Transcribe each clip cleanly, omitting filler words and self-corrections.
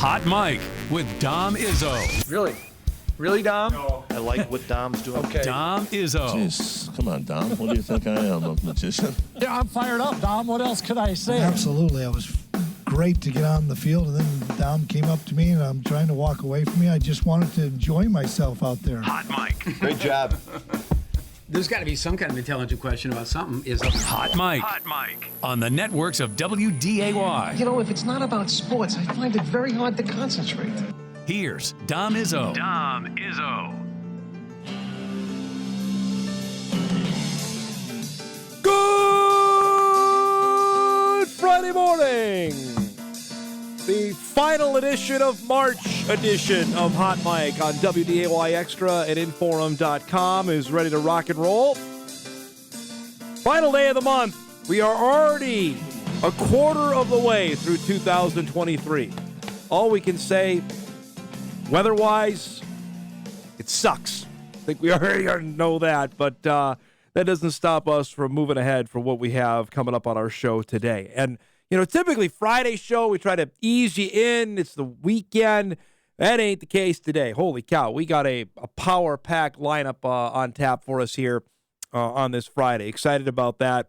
Hot Mike with Dom Izzo. Really? Really, Dom? No. I like what Dom's doing. Okay. Dom Izzo. Jeez, come on, Dom. What do you think I am, a magician? Yeah, I'm fired up, Dom. What else could I say? Absolutely. It was great to get on the field, and then Dom came up to me, and I'm trying to walk away from me. I just wanted to enjoy myself out there. Hot Mike. Great job. There's got to be some kind of intelligent question about something. Is Hot Mike. Hot Mike. On the networks of WDAY. You know, if it's not about sports, I find it very hard to concentrate. Here's Dom Izzo. Dom Izzo. Good Friday morning. The final edition of March edition of Hot Mike on WDAY Extra at Inforum.com is ready to rock and roll. Final day of the month. We are already a quarter of the way through 2023. All we can say, weather-wise, it sucks. I think we already know that, but that doesn't stop us from moving ahead for what we have coming up on our show today. And you know, typically Friday show, we try to ease you in. It's the weekend. That ain't the case today. Holy cow. We got a power-packed lineup on tap for us here on this Friday. Excited about that.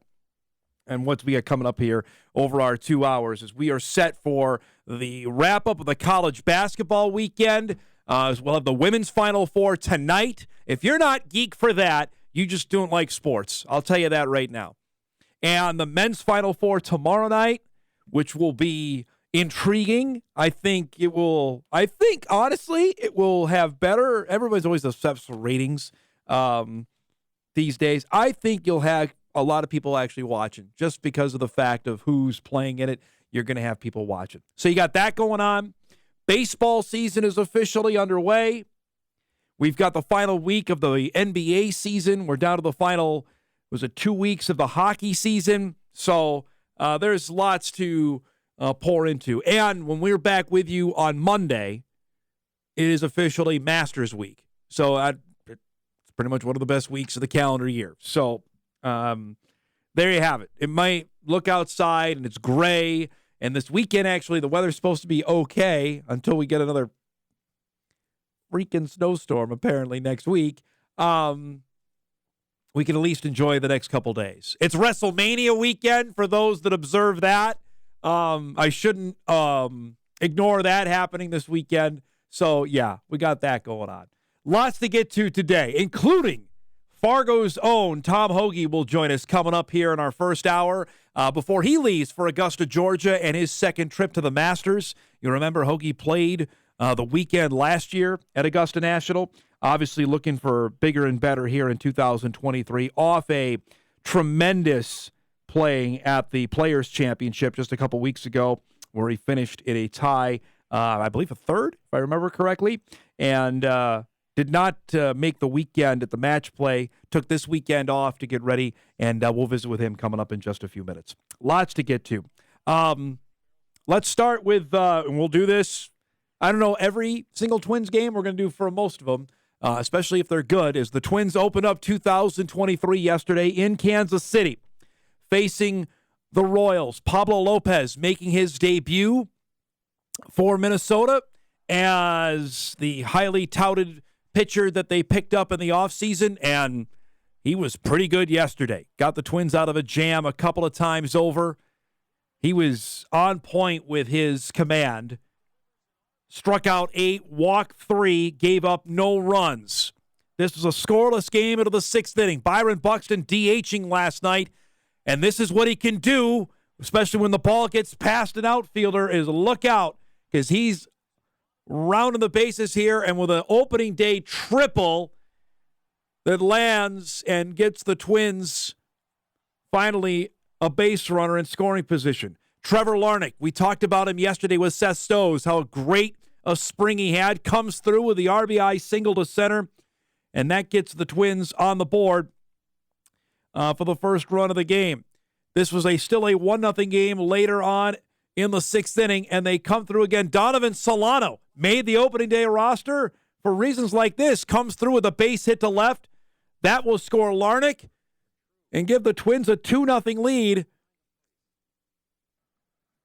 And what we got coming up here over our 2 hours is we are set for the wrap-up of the college basketball weekend. We'll have the women's Final Four tonight. If you're not geek for that, you just don't like sports. I'll tell you that right now. And the men's Final Four tomorrow night, which will be intriguing. Honestly, it will have better. Everybody's always obsessed with ratings these days. I think you'll have a lot of people actually watching just because of the fact of who's playing in it. You're going to have people watching. So you got that going on. Baseball season is officially underway. We've got the final week of the NBA season. We're down to the final, 2 weeks of the hockey season. So there's lots to pour into. And when we're back with you on Monday, it is officially Masters Week. So it's pretty much one of the best weeks of the calendar year. So there you have it. It might look outside and it's gray. And this weekend, actually, the weather's supposed to be okay until we get another freaking snowstorm, apparently, next week. We can at least enjoy the next couple days. It's WrestleMania weekend for those that observe that. I shouldn't ignore that happening this weekend. So, yeah, we got that going on. Lots to get to today, including Fargo's own Tom Hoge will join us coming up here in our first hour before he leaves for Augusta, Georgia, and his second trip to the Masters. You remember Hoge played the weekend last year at Augusta National. Obviously looking for bigger and better here in 2023 off a tremendous playing at the Players' Championship just a couple weeks ago where he finished in a tie, I believe a third, if I remember correctly, and did not make the weekend at the match play, took this weekend off to get ready, and we'll visit with him coming up in just a few minutes. Lots to get to. Let's start with, and we'll do this, I don't know, every single Twins game we're going to do for most of them. Especially if they're good, as the Twins opened up 2023 yesterday in Kansas City, facing the Royals. Pablo Lopez making his debut for Minnesota as the highly touted pitcher that they picked up in the offseason, and he was pretty good yesterday. Got the Twins out of a jam a couple of times over. He was on point with his command. Struck out 8, walked 3, gave up no runs. This was a scoreless game into the sixth inning. Byron Buxton DHing last night, and this is what he can do, especially when the ball gets past an outfielder, is look out, because he's rounding the bases here, and with an opening day triple that lands and gets the Twins finally a base runner in scoring position. Trevor Larnach, we talked about him yesterday with Seth Stowe, how great a spring he had, comes through with the RBI single to center, and that gets the Twins on the board for the first run of the game. This was still a 1-0 game later on in the sixth inning, and they come through again. Donovan Solano made the opening day roster for reasons like this, comes through with a base hit to left. That will score Larnach and give the Twins a 2-0 lead.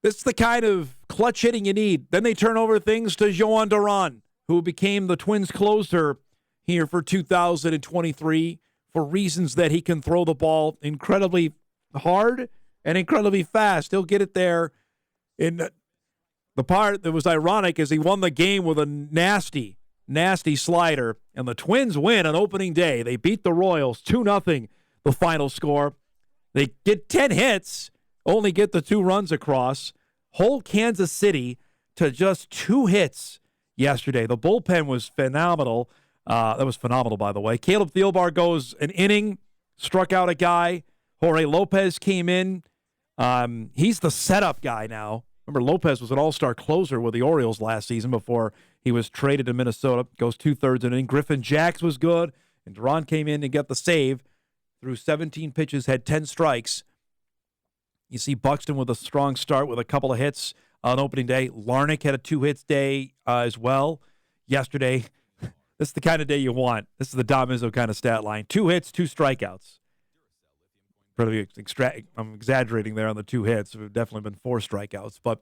This is the kind of clutch hitting you need. Then they turn over things to Joan Duran, who became the Twins closer here for 2023 for reasons that he can throw the ball incredibly hard and incredibly fast. He'll get it there. In the part that was ironic is he won the game with a nasty slider, and the Twins win on opening day. They beat the Royals 2-0, the final score. They get 10 hits, only get the 2 runs across. Hold Kansas City to just 2 hits yesterday. The bullpen was phenomenal. That was phenomenal, by the way. Caleb Thielbar goes an inning, struck out a guy. Jorge Lopez came in. He's the setup guy now. Remember, Lopez was an all-star closer with the Orioles last season before he was traded to Minnesota. Goes 2/3 inning. Griffin Jacks was good, and Duran came in and got the save. Through 17 pitches, had 10 strikes. You see Buxton with a strong start with a couple of hits on opening day. Larnach had a 2-hits day as well yesterday. This is the kind of day you want. This is the Dom Izzo kind of stat line. 2 hits, 2 strikeouts. I'm exaggerating there on the 2 hits. It would definitely been 4 strikeouts. But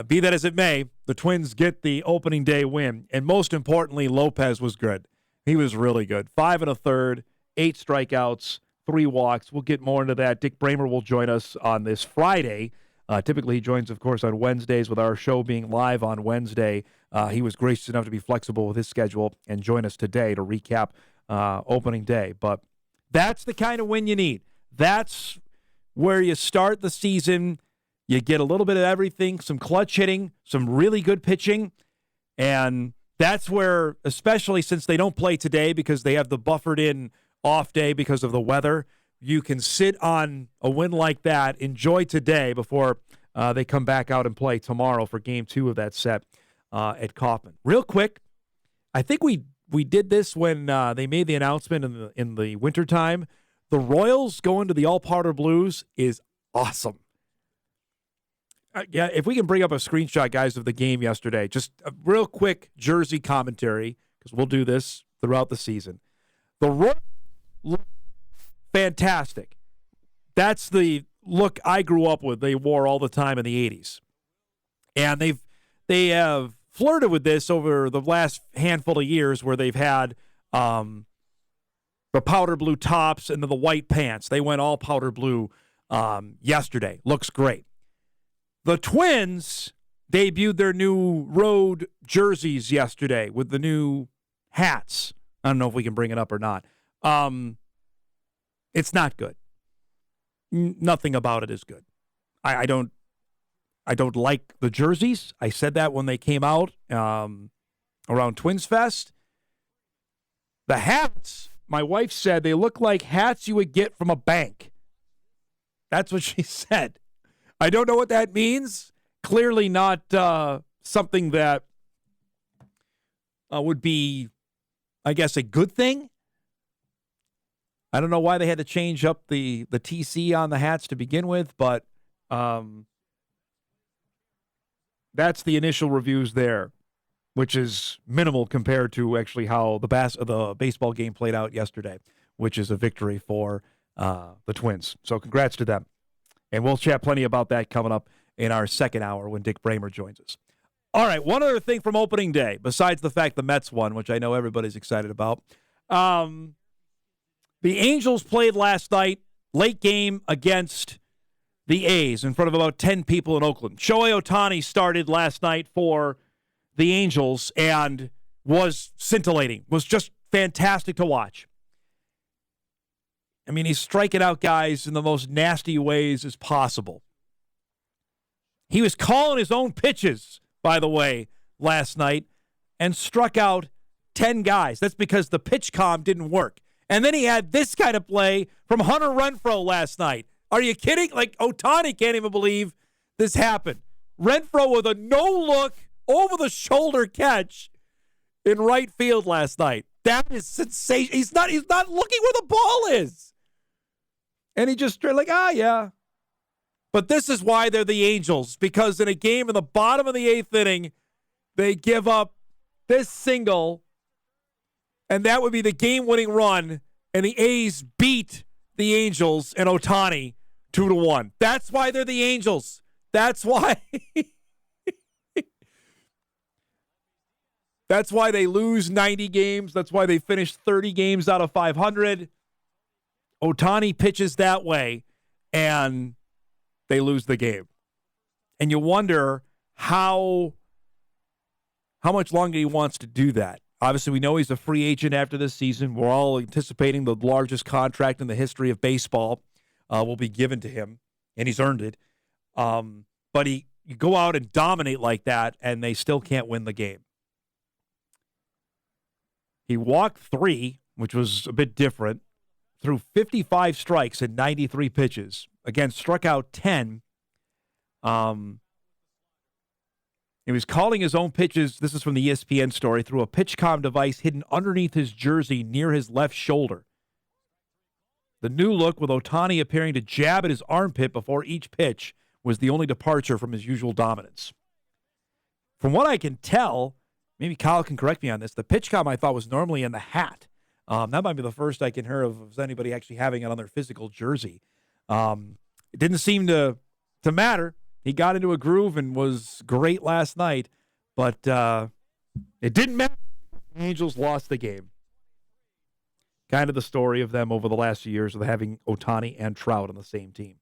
be that as it may, the Twins get the opening day win. And most importantly, Lopez was good. He was really good. 5 1/3, 8 strikeouts, 3 walks. We'll get more into that. Dick Bremer will join us on this Friday. Typically, he joins, of course, on Wednesdays with our show being live on Wednesday. He was gracious enough to be flexible with his schedule and join us today to recap opening day. But that's the kind of win you need. That's where you start the season. You get a little bit of everything, some clutch hitting, some really good pitching, and that's where, especially since they don't play today because they have the buffered in off day because of the weather, you can sit on a win like that, enjoy today before they come back out and play tomorrow for game 2 of that set at Kauffman. Real quick, I think we did this when they made the announcement in the wintertime. The Royals going to the all-powder blues is awesome. Yeah, if we can bring up a screenshot, guys, of the game yesterday, just a real quick jersey commentary, because we'll do this throughout the season. The Royals look fantastic. That's the look I grew up with. They wore all the time in the 80s. And they have flirted with this over the last handful of years where they've had the powder blue tops and the white pants. They went all powder blue yesterday. Looks great. The Twins debuted their new road jerseys yesterday with the new hats. I don't know if we can bring it up or not. It's not good. Nothing about it is good. I don't like the jerseys. I said that when they came out around Twins Fest. The hats, my wife said, they look like hats you would get from a bank. That's what she said. I don't know what that means. Clearly not something that would be, I guess, a good thing. I don't know why they had to change up the TC on the hats to begin with, but that's the initial reviews there, which is minimal compared to actually how the baseball game played out yesterday, which is a victory for the Twins. So congrats to them. And we'll chat plenty about that coming up in our second hour when Dick Bremer joins us. All right, one other thing from opening day, besides the fact the Mets won, which I know everybody's excited about. The Angels played last night, late game against the A's in front of about 10 people in Oakland. Shohei Ohtani started last night for the Angels and was scintillating, was just fantastic to watch. I mean, he's striking out guys in the most nasty ways as possible. He was calling his own pitches, by the way, last night and struck out 10 guys. That's because the pitch comm didn't work. And then he had this kind of play from Hunter Renfroe last night. Are you kidding? Like, Ohtani can't even believe this happened. Renfroe with a no-look, over-the-shoulder catch in right field last night. That is sensational. He's not looking where the ball is. And he just like, yeah. But this is why they're the Angels, because in a game in the bottom of the 8th inning, they give up this single, and that would be the game-winning run, and the A's beat the Angels and Ohtani 2-1. That's why they're the Angels. That's why That's why they lose 90 games. That's why they finish 30 games out of 500. Ohtani pitches that way, and they lose the game. And you wonder how much longer he wants to do that. Obviously, we know he's a free agent after this season. We're all anticipating the largest contract in the history of baseball will be given to him, and he's earned it. But you go out and dominate like that, and they still can't win the game. He walked 3, which was a bit different, threw 55 strikes and 93 pitches. Again, struck out 10. He was calling his own pitches. This is from the ESPN story, through a PitchCom device hidden underneath his jersey near his left shoulder. The new look, with Ohtani appearing to jab at his armpit before each pitch, was the only departure from his usual dominance. From what I can tell, maybe Kyle can correct me on this, the PitchCom I thought was normally in the hat. That might be the first I can hear of anybody actually having it on their physical jersey. It didn't seem to matter. He got into a groove and was great last night, but it didn't matter. The Angels lost the game. Kind of the story of them over the last few years of having Ohtani and Trout on the same team.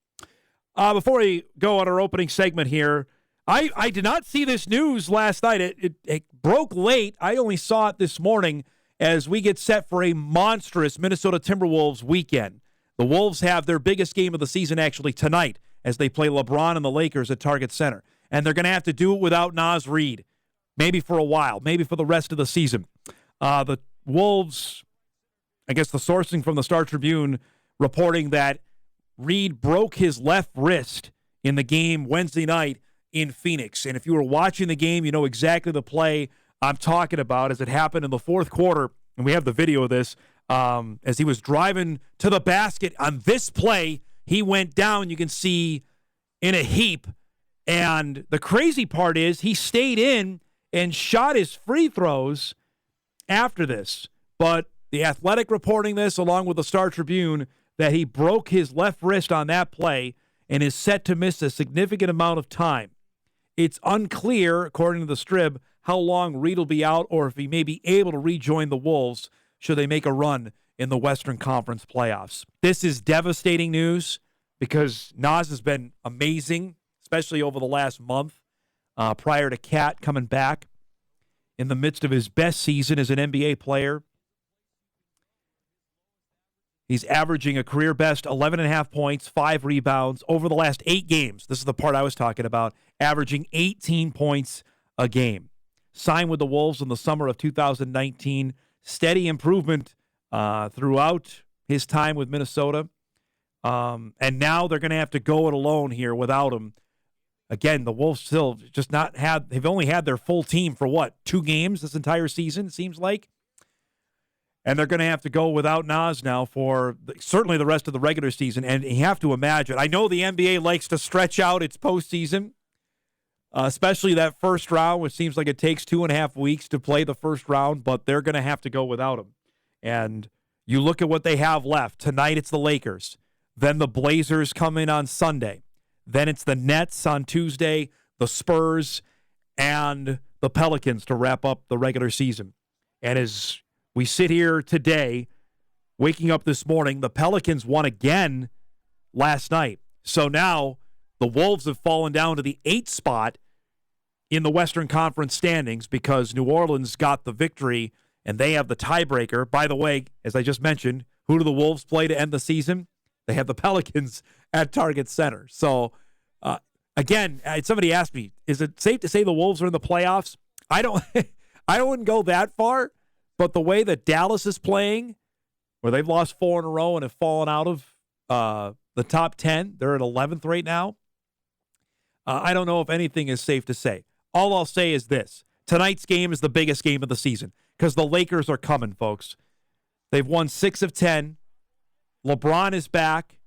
Before we go on our opening segment here, I did not see this news last night. It broke late. I only saw it this morning as we get set for a monstrous Minnesota Timberwolves weekend. The Wolves have their biggest game of the season actually tonight as they play LeBron and the Lakers at Target Center. And they're going to have to do it without Naz Reid, maybe for a while, maybe for the rest of the season. The Wolves, I guess the sourcing from the Star Tribune reporting that Reid broke his left wrist in the game Wednesday night in Phoenix. And if you were watching the game, you know exactly the play I'm talking about as it happened in the fourth quarter. And we have the video of this. As he was driving to the basket on this play, he went down, you can see, in a heap. And the crazy part is he stayed in and shot his free throws after this. But the Athletic reporting this, along with the Star Tribune, that he broke his left wrist on that play and is set to miss a significant amount of time. It's unclear, according to the Strib, how long Reid will be out or if he may be able to rejoin the Wolves should they make a run in the Western Conference playoffs. This is devastating news because Naz has been amazing, especially over the last month prior to Cat coming back in the midst of his best season as an NBA player. He's averaging a career-best 11.5 points, 5 rebounds over the last 8 games. This is the part I was talking about, averaging 18 points a game. Signed with the Wolves in the summer of 2019. Steady improvement throughout his time with Minnesota. And now they're going to have to go it alone here without him. Again, the Wolves still just they've only had their full team for 2 games this entire season, it seems like. And they're going to have to go without Naz now for certainly the rest of the regular season. And you have to imagine, I know the NBA likes to stretch out its postseason, especially that first round, which seems like it takes 2.5 weeks to play the first round, but they're going to have to go without him. And you look at what they have left. Tonight it's the Lakers. Then the Blazers come in on Sunday. Then it's the Nets on Tuesday, the Spurs, and the Pelicans to wrap up the regular season. And as we sit here today, waking up this morning, the Pelicans won again last night. So now the Wolves have fallen down to the 8th spot in the Western Conference standings because New Orleans got the victory and they have the tiebreaker. By the way, as I just mentioned, who do the Wolves play to end the season? They have the Pelicans at Target Center. So, again, somebody asked me, is it safe to say the Wolves are in the playoffs? I wouldn't go that far. But the way that Dallas is playing, where they've lost 4 in a row and have fallen out of the top 10, they're at 11th right now. I don't know if anything is safe to say. All I'll say is this. Tonight's game is the biggest game of the season because the Lakers are coming, folks. They've won 6 of 10. LeBron is back.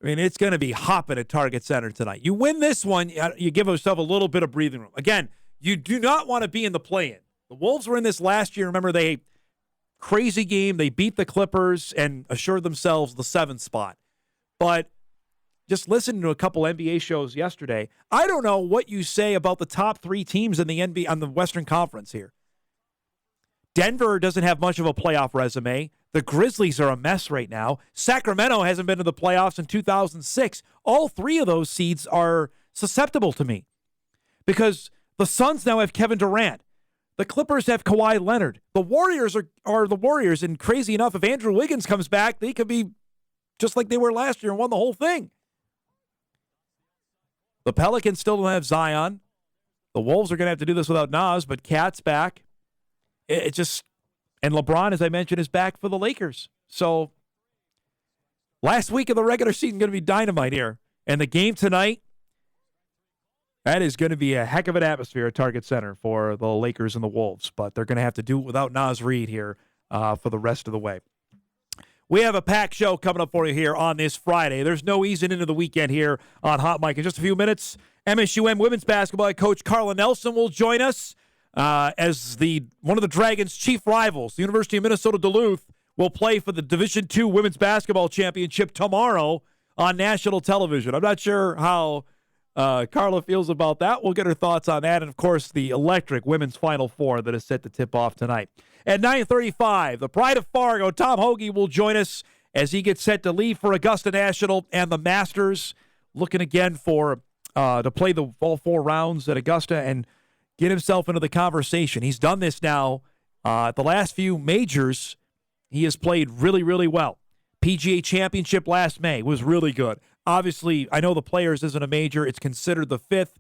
I mean, it's going to be hopping at Target Center tonight. You win this one, you give yourself a little bit of breathing room. Again, you do not want to be in the play-in. The Wolves were in this last year. Remember, crazy game. They beat the Clippers and assured themselves the 7th spot. But just listening to a couple NBA shows yesterday. I don't know what you say about the top 3 teams in the NBA on the Western Conference here. Denver doesn't have much of a playoff resume. The Grizzlies are a mess right now. Sacramento hasn't been to the playoffs in 2006. All 3 of those seeds are susceptible to me because the Suns now have Kevin Durant. The Clippers have Kawhi Leonard. The Warriors are the Warriors, and crazy enough, if Andrew Wiggins comes back, they could be just like they were last year and won the whole thing. The Pelicans still don't have Zion. The Wolves are going to have to do this without Nas, but Cat's back. And LeBron, as I mentioned, is back for the Lakers. So last week of the regular season going to be dynamite here. And the game tonight, that is going to be a heck of an atmosphere at Target Center for the Lakers and the Wolves. But they're going to have to do it without Nas Reed here for the rest of the way. We have a packed show coming up for you here on this Friday. There's no easing into the weekend here on Hot Mic. In just a few minutes, MSUM women's basketball head coach Karla Nelson will join us. As one of the Dragons' chief rivals, the University of Minnesota Duluth, will play for the Division II Women's Basketball Championship tomorrow on national television. I'm not sure how Karla feels about that. We'll get her thoughts on that. And, of course, the electric Women's Final Four that is set to tip off tonight. At 9:35, the pride of Fargo, Tom Hoge, will join us as he gets set to leave for Augusta National and the Masters, looking again for to play all 4 rounds at Augusta and get himself into the conversation. He's done this now. At the last few majors, he has played really, really well. PGA Championship last May was really good. Obviously, I know the Players isn't a major. It's considered the 5th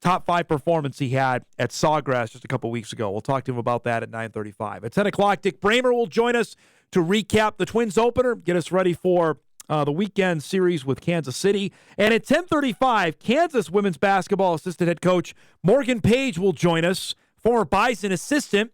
top 5 performance he had at Sawgrass just a couple weeks ago. We'll talk to him about that at 9:35. At 10 o'clock, Dick Bremer will join us to recap the Twins opener, get us ready for the weekend series with Kansas City. And at 10:35, Kansas women's basketball assistant head coach Morgan Paige will join us. Former Bison assistant,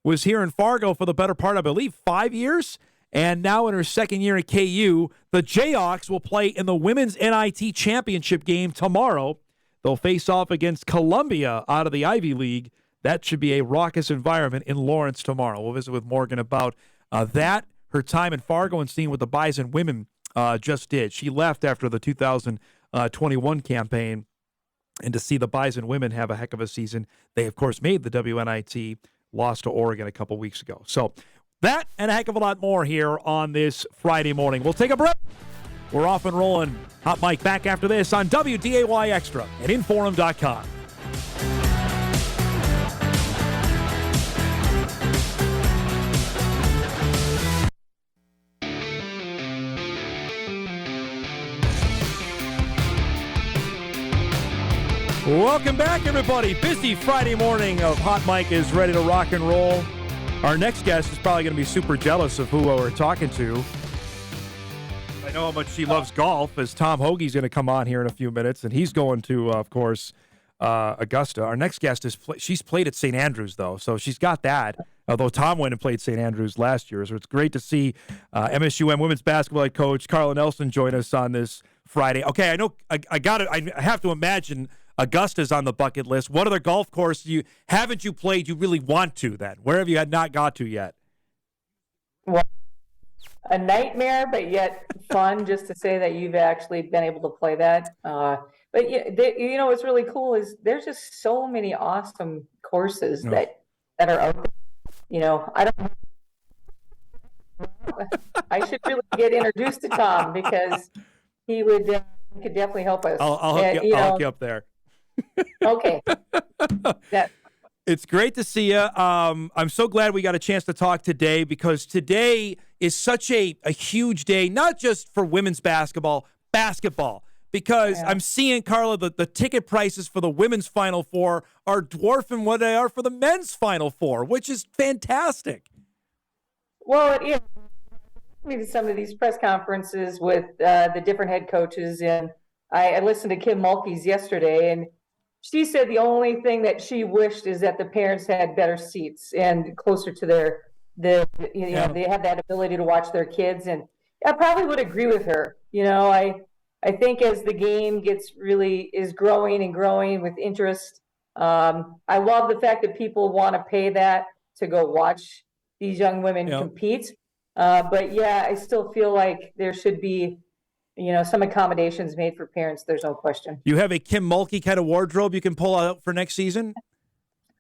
was here in Fargo for the better part, I believe, 5 years. And now in her second year at KU, the Jayhawks will play in the Women's NIT Championship game tomorrow. They'll face off against Columbia out of the Ivy League. That should be a raucous environment in Lawrence tomorrow. We'll visit with Morgan about that, her time in Fargo, and seeing what the Bison women just did. She left after the 2021 campaign, and to see the Bison women have a heck of a season. They, of course, made the WNIT, lost to Oregon a couple weeks ago. So that and a heck of a lot more here on this Friday morning. We'll take a break. We're off and rolling. Hot Mic back after this on WDAY Extra at Inforum.com. Welcome back, everybody. Busy Friday morning of Hot Mic is ready to rock and roll. Our next guest is probably going to be super jealous of who we're talking to. I know how much she loves golf, as Tom Hoge's going to come on here in a few minutes, and he's going to, of course, Augusta. Our next guest she's played at St. Andrews, though, so she's got that, although Tom went and played St. Andrews last year. So it's great to see MSUM women's basketball head coach Karla Nelson join us on this Friday. Okay, I know I have to imagine Augusta's on the bucket list. What other golf course haven't you played you really want to then? Where have you not got to yet? Well, a nightmare, but yet fun, just to say that you've actually been able to play that. But what's really cool is there's just so many awesome courses that are out there. I should really get introduced to Tom, because he could definitely help us. I'll hook you up there. Okay. It's great to see you. I'm so glad we got a chance to talk today, because today is such a huge day, not just for women's basketball, because I'm seeing, Karla, the ticket prices for the women's Final Four are dwarfing what they are for the men's Final Four, which is fantastic. Well, it is. I mean, some of these press conferences with the different head coaches, and I listened to Kim Mulkey's yesterday, and she said the only thing that she wished is that the parents had better seats and closer to they have that ability to watch their kids. And I probably would agree with her. I think as the game is growing and growing with interest, I love the fact that people want to pay that to go watch these young women compete. But yeah, I still feel like there should be some accommodations made for parents. There's no question. You have a Kim Mulkey kind of wardrobe you can pull out for next season?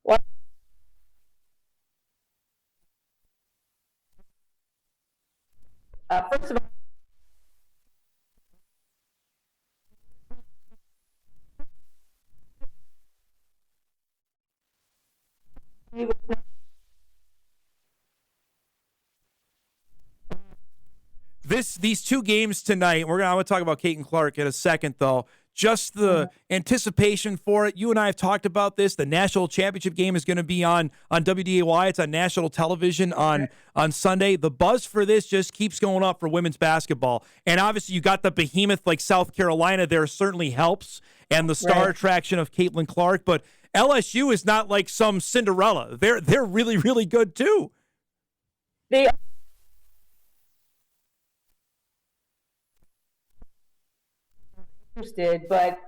Well, first of all, These two games tonight, I'm going to talk about Caitlin Clark in a second, though. Just the anticipation for it. You and I have talked about this. The national championship game is going to be on WDAY. It's on national television on Sunday. The buzz for this just keeps going up for women's basketball. And obviously, you got the behemoth like South Carolina there certainly helps, and the star attraction of Caitlin Clark. But LSU is not like some Cinderella. They're really, really good too. They interested, but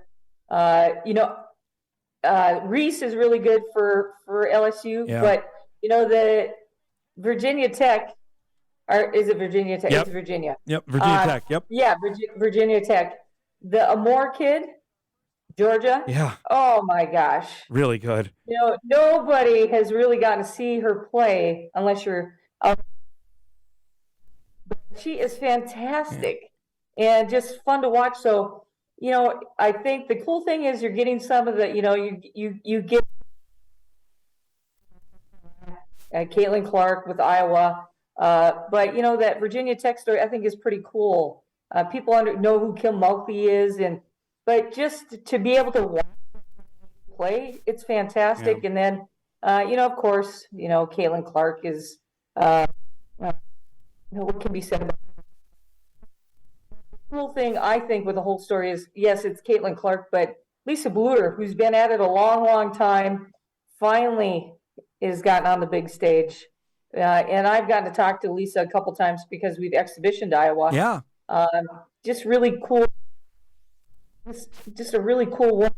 Reese is really good for LSU. Yeah. But the Virginia Tech, or is it Virginia Tech? Yep. It's Virginia. Yep, Virginia Tech. Yep. Yeah, Virginia Tech. The Amore kid, Georgia. Yeah. Oh my gosh. Really good. Nobody has really gotten to see her play unless you're. She is fantastic and just fun to watch. So. I think the cool thing is you're getting some of the, you get Caitlin Clark with Iowa, but that Virginia Tech story I think is pretty cool. People know who Kim Mulkey is, but just to be able to play, it's fantastic. Yeah. And then, of course, Caitlin Clark is, what can be said about. Cool thing I think with the whole story is, yes, it's Caitlin Clark, but Lisa Bluter, who's been at it a long time, finally has gotten on the big stage. And I've gotten to talk to Lisa a couple times because we've exhibitioned Iowa. Yeah. Just really cool. Just a really cool one.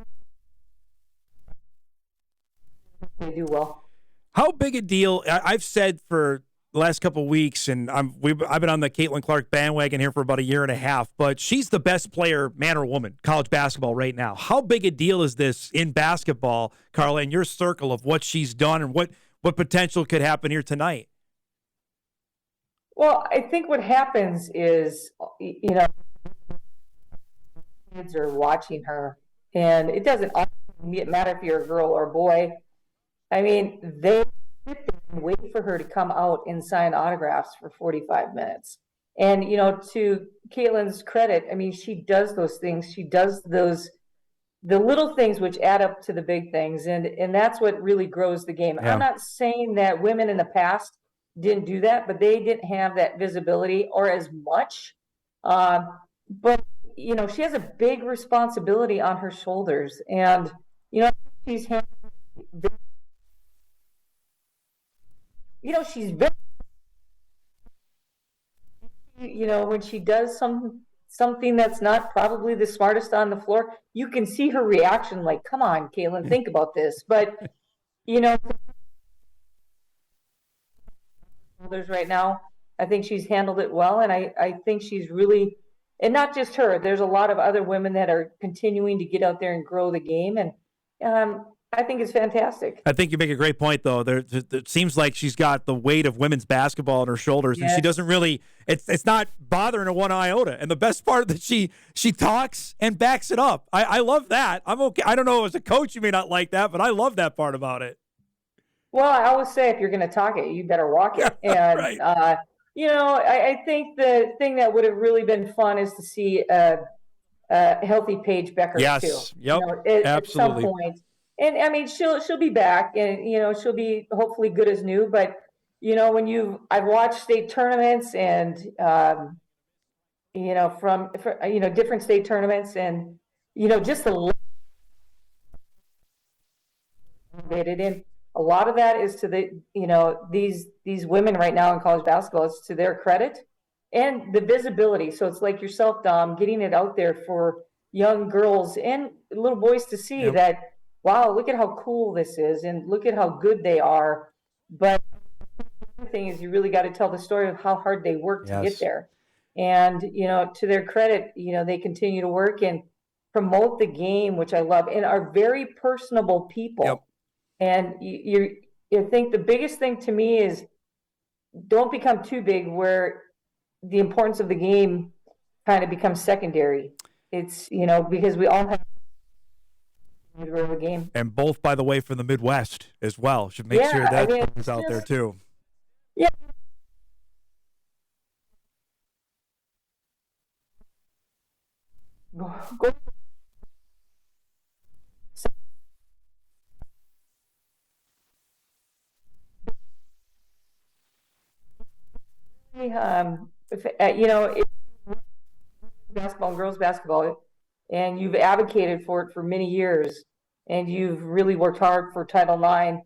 They do well. How big a deal? I've said for the last couple of weeks, and I've been on the Caitlin Clark bandwagon here for about a year and a half, but she's the best player, man or woman, college basketball right now. How big a deal is this in basketball, Karla, in your circle of what she's done and what potential could happen here tonight? Well, I think what happens is, kids are watching her, and it doesn't matter if you're a girl or a boy. I mean, they sit there and wait for her to come out and sign autographs for 45 minutes. And, to Caitlin's credit, I mean, she does those things. She does the little things which add up to the big things. And that's what really grows the game. Yeah. I'm not saying that women in the past didn't do that, but they didn't have that visibility or as much. But, she has a big responsibility on her shoulders. And, she's she's very, when she does something that's not probably the smartest on the floor, you can see her reaction like, come on, Caitlin, think about this. But, there's right now, I think she's handled it well. And I think she's really, and not just her, there's a lot of other women that are continuing to get out there and grow the game. And I think it's fantastic. I think you make a great point, though. It seems like she's got the weight of women's basketball on her shoulders, and she doesn't really. It's not bothering her one iota. And the best part that she talks and backs it up. I love that. I'm okay. I don't know, as a coach, you may not like that, but I love that part about it. Well, I always say if you're going to talk it, you better walk it. And right. I think the thing that would have really been fun is to see a healthy Paige Becker too. Yep. At Absolutely. some point. And I mean, she'll be back, and she'll be hopefully good as new. But when I've watched state tournaments and from different state tournaments, and just the in a lot of that is to the these women right now in college basketball. It's to their credit and the visibility. So it's like yourself, Dom, getting it out there for young girls and little boys to see that. Wow, look at how cool this is, and look at how good they are. But the thing is, you really got to tell the story of how hard they work to get there. And, to their credit, they continue to work and promote the game, which I love, and are very personable people. Yep. And you think the biggest thing to me is don't become too big where the importance of the game kind of becomes secondary. It's, because we all have the game. And both, by the way, from the Midwest as well. Should make sure that is out there too. Yeah. Go. Basketball and girls basketball, and you've advocated for it for many years, and you've really worked hard for Title IX.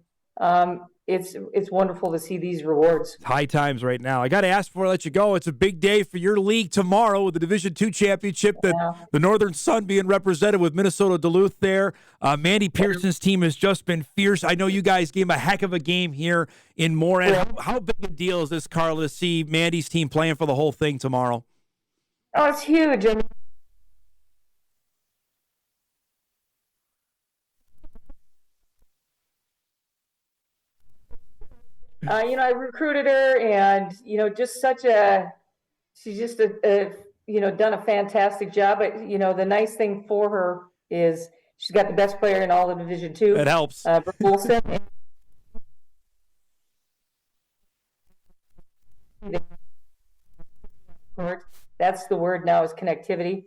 It's wonderful to see these rewards. It's high times right now. I got to ask before I let you go. It's a big day for your league tomorrow with the Division II championship. The Northern Sun being represented with Minnesota Duluth there. Mandy Pearson's team has just been fierce. I know you guys gave a heck of a game here in Moorhead. Yeah. How big a deal is this, Karla, to see Mandy's team playing for the whole thing tomorrow? Oh, it's huge. I mean, I recruited her, and she's just done a fantastic job. But the nice thing for her is she's got the best player in all of Division II. It helps. Brooke Wilson. That's the word now, is connectivity.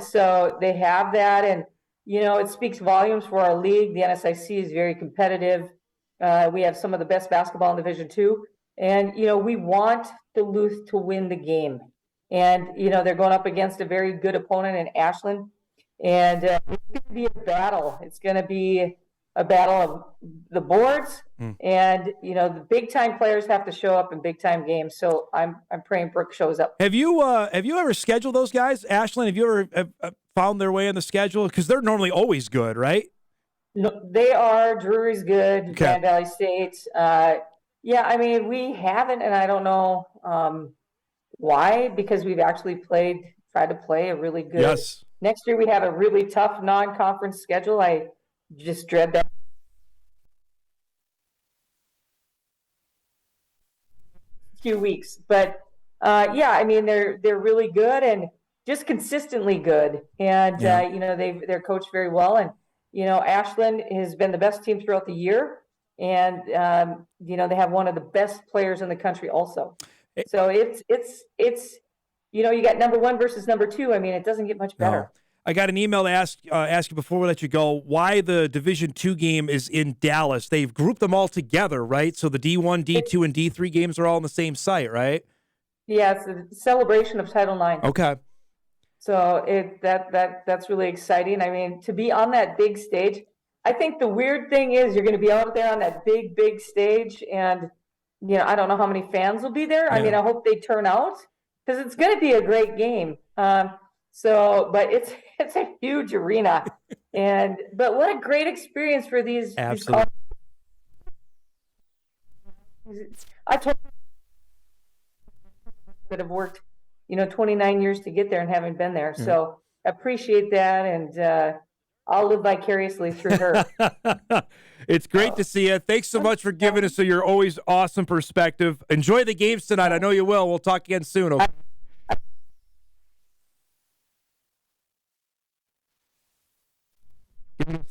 So they have that, and it speaks volumes for our league. The NSIC is very competitive. We have some of the best basketball in Division II, and we want Duluth to win the game. And they're going up against a very good opponent in Ashland, and it's going to be a battle. It's going to be a battle of the boards, and the big time players have to show up in big time games. So I'm praying Brooke shows up. Have you ever scheduled those guys, Ashland? Have you ever found their way in the schedule? Because they're normally always good, right? No, they are. Drury's good. Okay. Grand Valley State. We haven't, and I don't know why, because we've actually tried to play a really good. Yes. Next year we have a really tough non-conference schedule. I just dread that. Few weeks, but they're really good and just consistently good, and they're coached very well, and Ashland has been the best team throughout the year, and they have one of the best players in the country also. So it's you got number one versus number two. I mean, it doesn't get much better. No. I got an email to ask you before we let you go why the Division II game is in Dallas. They've grouped them all together, right? So the D1, D2, and D3 games are all on the same site, right? Yeah, it's a celebration of Title IX. Okay. So that's really exciting. I mean, to be on that big stage, I think the weird thing is you're going to be out there on that big stage, and I don't know how many fans will be there. Yeah. I mean, I hope they turn out, because it's going to be a great game. But it's a huge arena, but what a great experience for these. Absolutely. I told that have worked, 29 years to get there and haven't been there. Mm-hmm. So appreciate that, and I'll live vicariously through her. It's great to see you. Thanks so much for giving us your always awesome perspective. Enjoy the games tonight. I know you will. We'll talk again soon. Okay?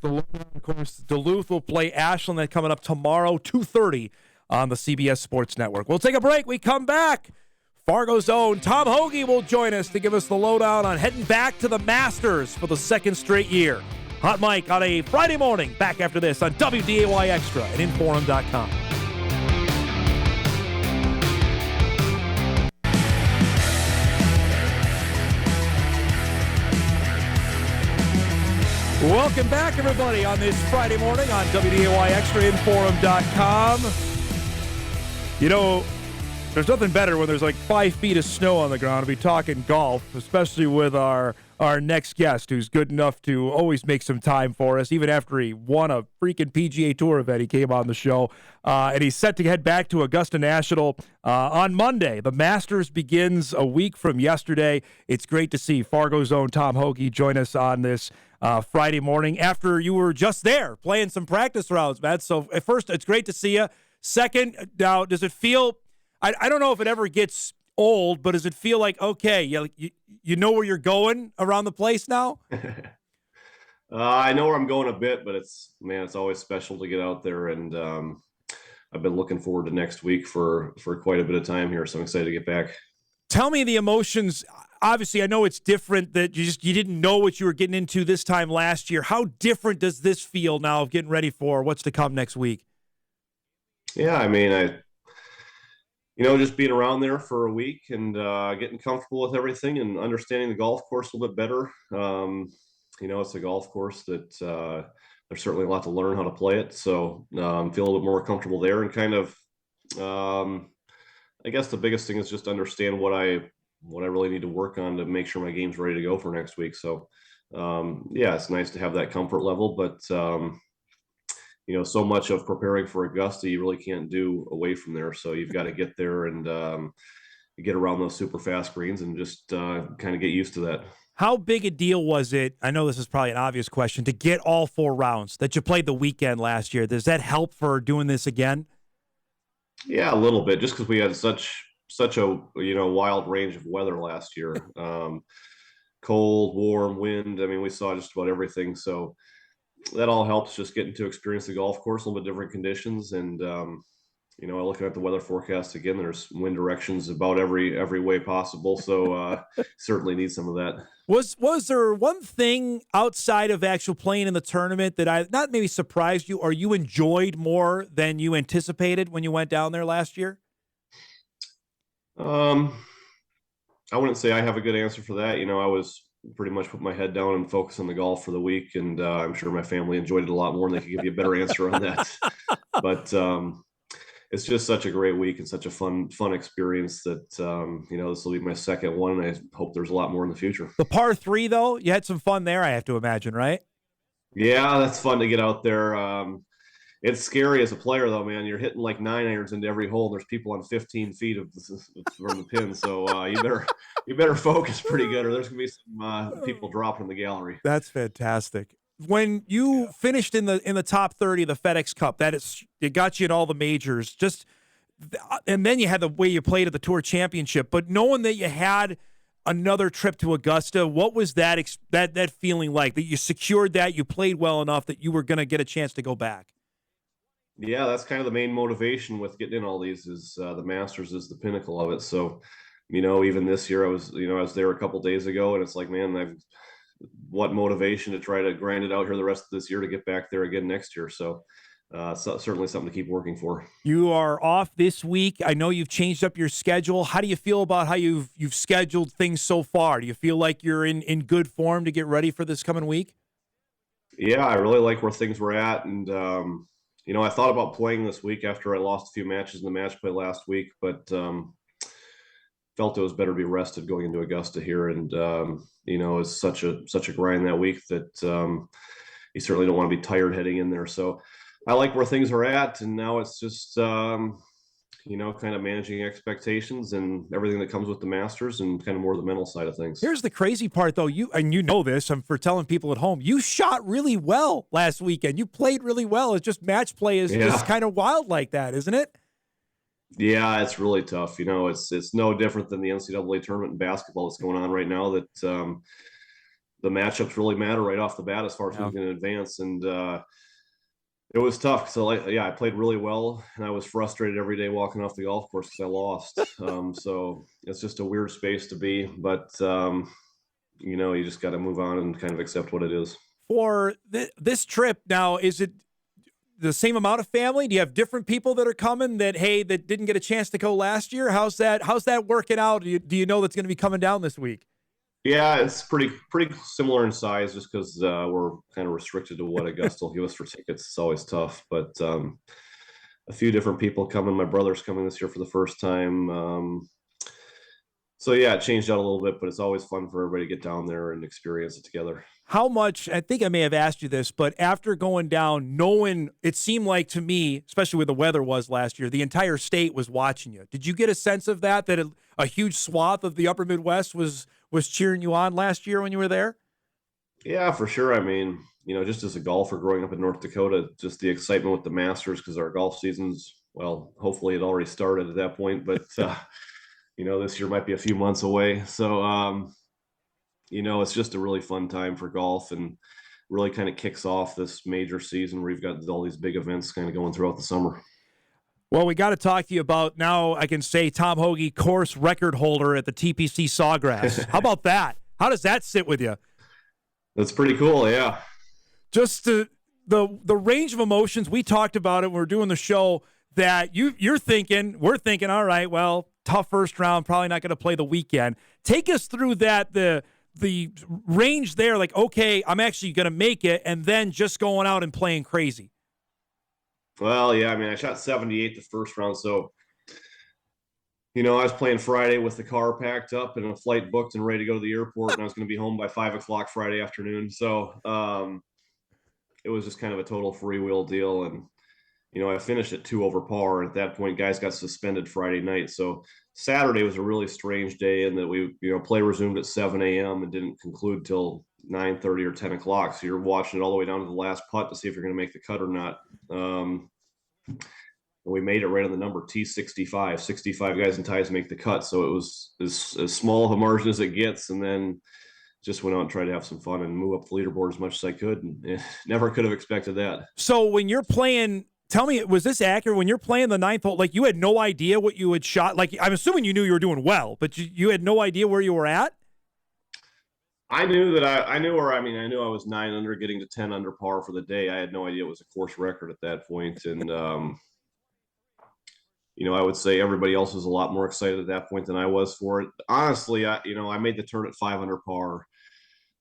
Of course, Duluth will play Ashland coming up tomorrow, 2:30 on the CBS Sports Network. We'll take a break. We come back. Fargo's own Tom Hoge will join us to give us the lowdown on heading back to the Masters for the second straight year. Hot Mike on a Friday morning. Back after this on WDAY Extra and Inforum.com. Welcome back, everybody, on this Friday morning on WDAY Extra, Inforum.com. There's nothing better when there's like 5 feet of snow on the ground to be talking golf, especially with our our next guest, who's good enough to always make some time for us. Even after he won a freaking PGA Tour event, he came on the show. And he's set to head back to Augusta National on Monday. The Masters begins a week from yesterday. It's great to see Fargo's own Tom Hoge join us on this Friday morning after you were just there playing some practice rounds, Matt. So at first, it's great to see you. Second, now, does it feel – I don't know if it ever gets – old, but does it feel like, okay, you know where you're going around the place now? I know where I'm going a bit, but it's always special to get out there. And I've been looking forward to next week for quite a bit of time here. So I'm excited to get back. Tell me the emotions. Obviously, I know it's different that you didn't know what you were getting into this time last year. How different does this feel now of getting ready for what's to come next week? Yeah, just being around there for a week and getting comfortable with everything and understanding the golf course a little bit better. It's a golf course that there's certainly a lot to learn how to play it. So feel a little bit more comfortable there and kind of, I guess the biggest thing is just understand what I really need to work on to make sure my game's ready to go for next week. So, it's nice to have that comfort level, but so much of preparing for Augusta, you really can't do away from there. So you've got to get there and get around those super fast greens and just kind of get used to that. How big a deal was it? I know this is probably an obvious question, to get all 4 rounds that you played the weekend last year. Does that help for doing this again? Yeah, a little bit, just because we had such a wild range of weather last year. Cold, warm, wind. We saw just about everything. So that all helps just getting to experience the golf course, a little bit different conditions. And, looking at the weather forecast again, there's wind directions about every way possible. So certainly need some of that. Was there one thing outside of actual playing in the tournament that not maybe surprised you or you enjoyed more than you anticipated when you went down there last year? I wouldn't say I have a good answer for that. I was pretty much put my head down and focus on the golf for the week. And I'm sure my family enjoyed it a lot more and they could give you a better answer on that. But it's just such a great week and such a fun experience that, this will be my second one. And I hope there's a lot more in the future. The par 3 though, you had some fun there, I have to imagine, right? Yeah, that's fun to get out there. It's scary as a player, though, man. You're hitting like 9-irons into every hole. And there's people on 15 feet from the pin, so you better focus pretty good, or there's gonna be some people dropping in the gallery. That's fantastic. When you finished in the top 30 of the FedEx Cup, it got you in all the majors. And then you had the way you played at the Tour Championship. But knowing that you had another trip to Augusta, what was that feeling like? That you secured that, you played well enough that you were going to get a chance to go back? Yeah, that's kind of the main motivation with getting in all these is the Masters is the pinnacle of it. So, even this year I was there a couple days ago and it's like, man, what motivation to try to grind it out here the rest of this year to get back there again next year. So, certainly something to keep working for. You are off this week. I know you've changed up your schedule. How do you feel about how you've scheduled things so far? Do you feel like you're in good form to get ready for this coming week? Yeah, I really like where things were at. And, I thought about playing this week after I lost a few matches in the match play last week, but felt it was better to be rested going into Augusta here. And, it's such a grind that week that you certainly don't want to be tired heading in there. So I like where things are at. And now it's just, kind of managing expectations and everything that comes with the Masters and kind of more the mental side of things. Here's the crazy part, though. You know this, I'm for telling people at home, you shot really well last weekend. You played really well. It's just match play is just kind of wild like that, isn't it? Yeah, it's really tough. It's no different than the NCAA tournament in basketball that's going on right now, that the matchups really matter right off the bat as far as who's going to advance. And it was tough. So, I played really well, and I was frustrated every day walking off the golf course because I lost. So it's just a weird space to be. But, you just got to move on and kind of accept what it is. For this trip now, is it the same amount of family? Do you have different people that are coming that didn't get a chance to go last year? How's that working out? Do you know that's going to be coming down this week? Yeah, it's pretty similar in size just because we're kind of restricted to what Augusta will give us for tickets. It's always tough, but a few different people coming. My brother's coming this year for the first time. So yeah, it changed out a little bit, but it's always fun for everybody to get down there and experience it together. How much, I think I may have asked you this, but after going down, knowing it seemed like to me, especially where the weather was last year, the entire state was watching you. Did you get a sense of that a huge swath of the upper Midwest was cheering you on last year when you were there? Yeah, for sure. I mean, just as a golfer growing up in North Dakota, just the excitement with the Masters, because our golf season's, well, hopefully it already started at that point, but this year might be a few months away. So, it's just a really fun time for golf, and really kind of kicks off this major season where you've got all these big events kind of going throughout the summer. Well, we got to talk to you about, now I can say, Tom Hoge, course record holder at the TPC Sawgrass. How about that? How does that sit with you? That's pretty cool, yeah. Just the range of emotions. We talked about it when we were doing the show, that we're thinking, all right, well, tough first round, probably not going to play the weekend. Take us through that, the range there, like, okay, I'm actually going to make it, and then just going out and playing crazy. Well, yeah, I mean, I shot 78 the first round, so I was playing Friday with the car packed up and a flight booked and ready to go to the airport, and I was going to be home by 5:00 Friday afternoon. So it was just kind of a total freewheel deal, and I finished at 2 over par. And at that point, guys got suspended Friday night, so Saturday was a really strange day in that we, play resumed at 7 a.m. and didn't conclude till 9:30 or 10 o'clock. So you're watching it all the way down to the last putt to see if you're going to make the cut or not. We made it right on the number T65. 65 guys and ties make the cut. So it was as small of a margin as it gets. And then just went out and tried to have some fun and move up the leaderboard as much as I could. And never could have expected that. So when you're playing, tell me, was this accurate? When you're playing the ninth hole, like, you had no idea what you had shot? Like, I'm assuming you knew you were doing well, but you had no idea where you were at? I knew that I knew I was 9 under getting to 10 under par for the day. I had no idea it was a course record at that point. And, I would say everybody else was a lot more excited at that point than I was for it. Honestly, I made the turn at 5 under par.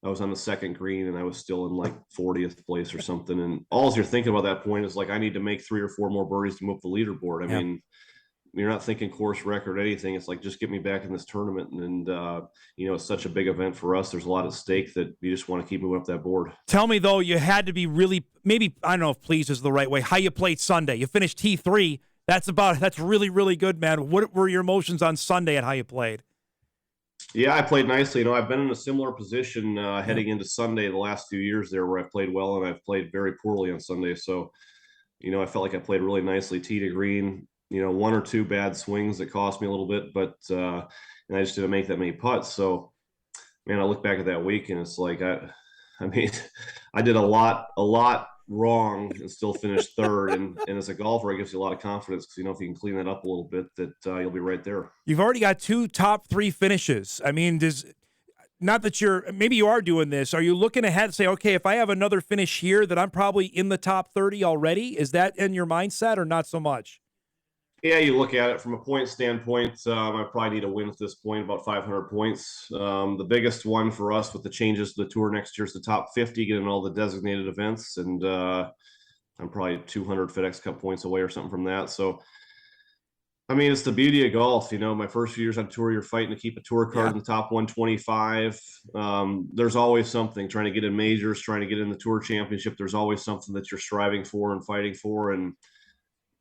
I was on the second green and I was still in like 40th place or something. And all you're thinking about that point is like, I need to make 3 or 4 more birdies to move up the leaderboard. I mean, you're not thinking course record or anything. It's like, just get me back in this tournament. And it's such a big event for us. There's a lot at stake that you just want to keep moving up that board. Tell me, though, you had to be really, maybe, I don't know if pleased is the right way, how you played Sunday. You finished T3. That's really, really good, man. What were your emotions on Sunday and how you played? Yeah, I played nicely. I've been in a similar position heading into Sunday the last few years there, where I've played well and I've played very poorly on Sunday. So, I felt like I played really nicely, tee to green. 1 or 2 bad swings that cost me a little bit, but and I just didn't make that many putts. So, man, I look back at that week and it's like, I did a lot wrong and still finished third. And as a golfer, it gives you a lot of confidence, because if you can clean that up a little bit, that you'll be right there. You've already got 2 top 3 finishes. I mean, not that maybe you are doing this. Are you looking ahead and say, okay, if I have another finish here, that I'm probably in the top 30 already? Is that in your mindset or not so much? Yeah, you look at it from a point standpoint. I probably need a win at this point, about 500 points. The biggest one for us with the changes to the tour next year is the top 50, getting all the designated events. And I'm probably 200 FedEx Cup points away or something from that. So, it's the beauty of golf. My first few years on tour, you're fighting to keep a tour card in the top 125. There's always something, trying to get in majors, trying to get in the tour championship. There's always something that you're striving for and fighting for. And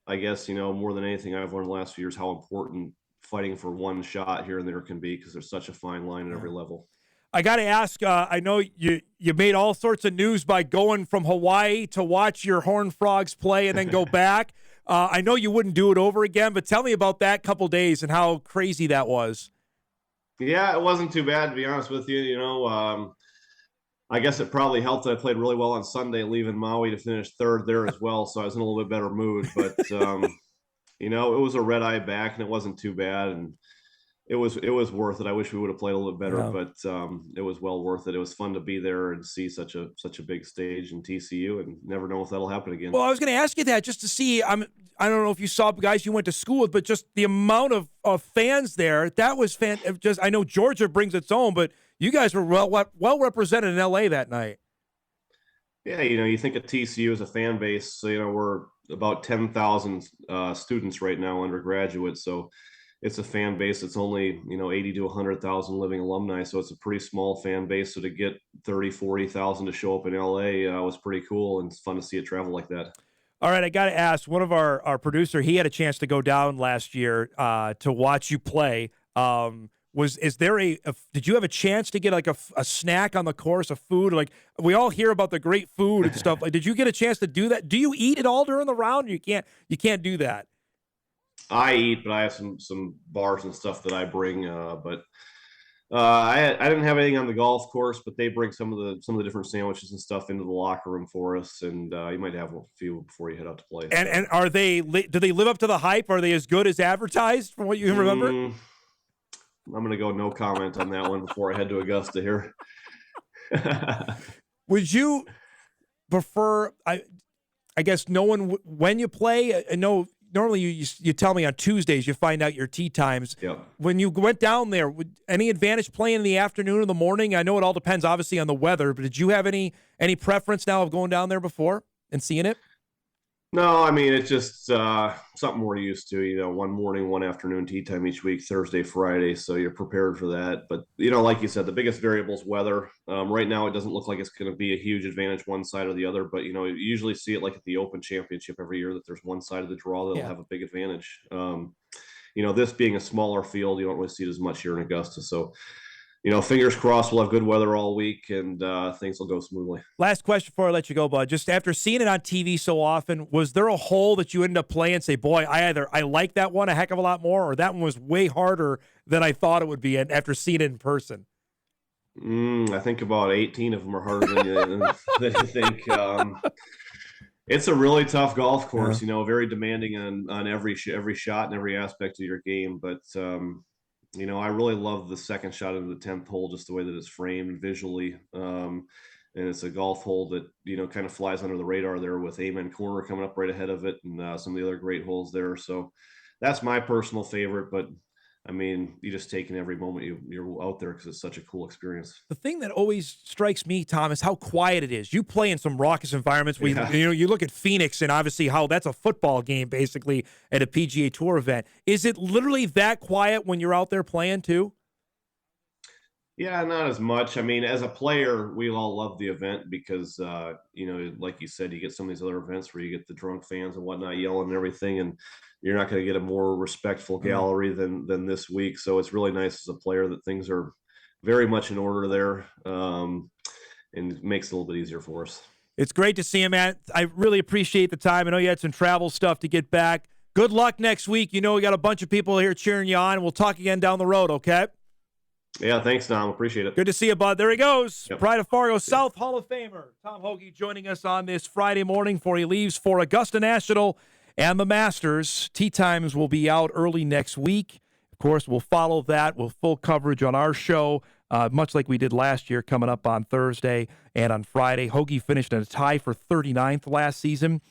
I guess, more than anything, I've learned the last few years how important fighting for one shot here and there can be, because there's such a fine line at every level. I got to ask, I know you made all sorts of news by going from Hawaii to watch your Horned Frogs play and then go back. I know you wouldn't do it over again, but tell me about that couple days and how crazy that was. Yeah, it wasn't too bad, to be honest with you. I guess it probably helped that I played really well on Sunday, leaving Maui to finish third there as well. So I was in a little bit better mood, but it was a red eye back and it wasn't too bad. And it was worth it. I wish we would have played a little bit better, but it was well worth it. It was fun to be there and see such a big stage in TCU, and never know if that'll happen again. Well, I was going to ask you that just to see. I don't know if you saw guys you went to school with, but just the amount of fans there. That was just. I know Georgia brings its own, but you guys were well represented in LA that night. Yeah, you think of TCU as a fan base. So we're about 10,000 students right now, undergraduates. So it's a fan base that's only, 80 to 100,000 living alumni. So it's a pretty small fan base. So to get 30, 40,000 to show up in LA was pretty cool, and it's fun to see it travel like that. All right, I got to ask, one of our producer, he had a chance to go down last year to watch you play. Did you have a chance to get like a snack on the course of food? Like, we all hear about the great food and stuff. Like, did you get a chance to do that? Do you eat it all during the round? You can't do that. I eat, but I have some bars and stuff that I bring. But I didn't have anything on the golf course, but they bring some of the different sandwiches and stuff into the locker room for us, and you might have a few before you head out to play. And do they live up to the hype? Are they as good as advertised from what you remember? I'm going to go no comment on that one before I head to Augusta here. Would you prefer? I guess knowing when you play. I know. Normally, you tell me on Tuesdays you find out your tee times. Yep. When you went down there, any advantage playing in the afternoon or the morning? I know it all depends, obviously, on the weather, but did you have any preference now of going down there before and seeing it? No, I mean, it's just something we're used to, one morning, one afternoon tee time each week, Thursday, Friday. So you're prepared for that. But, like you said, the biggest variable is weather. Right now, it doesn't look like it's going to be a huge advantage one side or the other. But, you usually see it like at the Open Championship every year that there's one side of the draw that'll have a big advantage. This being a smaller field, you don't really see it as much here in Augusta. So, fingers crossed we'll have good weather all week and things will go smoothly. Last question before I let you go, bud. Just after seeing it on TV so often, was there a hole that you ended up playing and say, boy, I like that one a heck of a lot more, or that one was way harder than I thought it would be after seeing it in person? I think about 18 of them are harder than you think. It's a really tough golf course, very demanding on every shot and every aspect of your game. But, I really love the second shot into the 10th hole, just the way that it's framed visually. And it's a golf hole that, kind of flies under the radar there with Amen Corner coming up right ahead of it and some of the other great holes there. So that's my personal favorite. But, I mean, you just take in every moment you're out there because it's such a cool experience. The thing that always strikes me, Tom, is how quiet it is. You play in some raucous environments. You look at Phoenix and obviously how that's a football game basically at a PGA Tour event. Is it literally that quiet when you're out there playing too? Yeah, not as much. I mean, as a player, we all love the event because, like you said, you get some of these other events where you get the drunk fans and whatnot yelling and everything, and you're not going to get a more respectful gallery than this week. So it's really nice as a player that things are very much in order there, and it makes it a little bit easier for us. It's great to see you, man. I really appreciate the time. I know you had some travel stuff to get back. Good luck next week. We got a bunch of people here cheering you on. We'll talk again down the road, okay? Yeah, thanks, Tom. Appreciate it. Good to see you, bud. There he goes. Yep. Pride of Fargo South Hall of Famer Tom Hoge joining us on this Friday morning before he leaves for Augusta National and the Masters. Tee times will be out early next week. Of course, we'll follow that with full coverage on our show, much like we did last year, coming up on Thursday and on Friday. Hoge finished in a tie for 39th last season.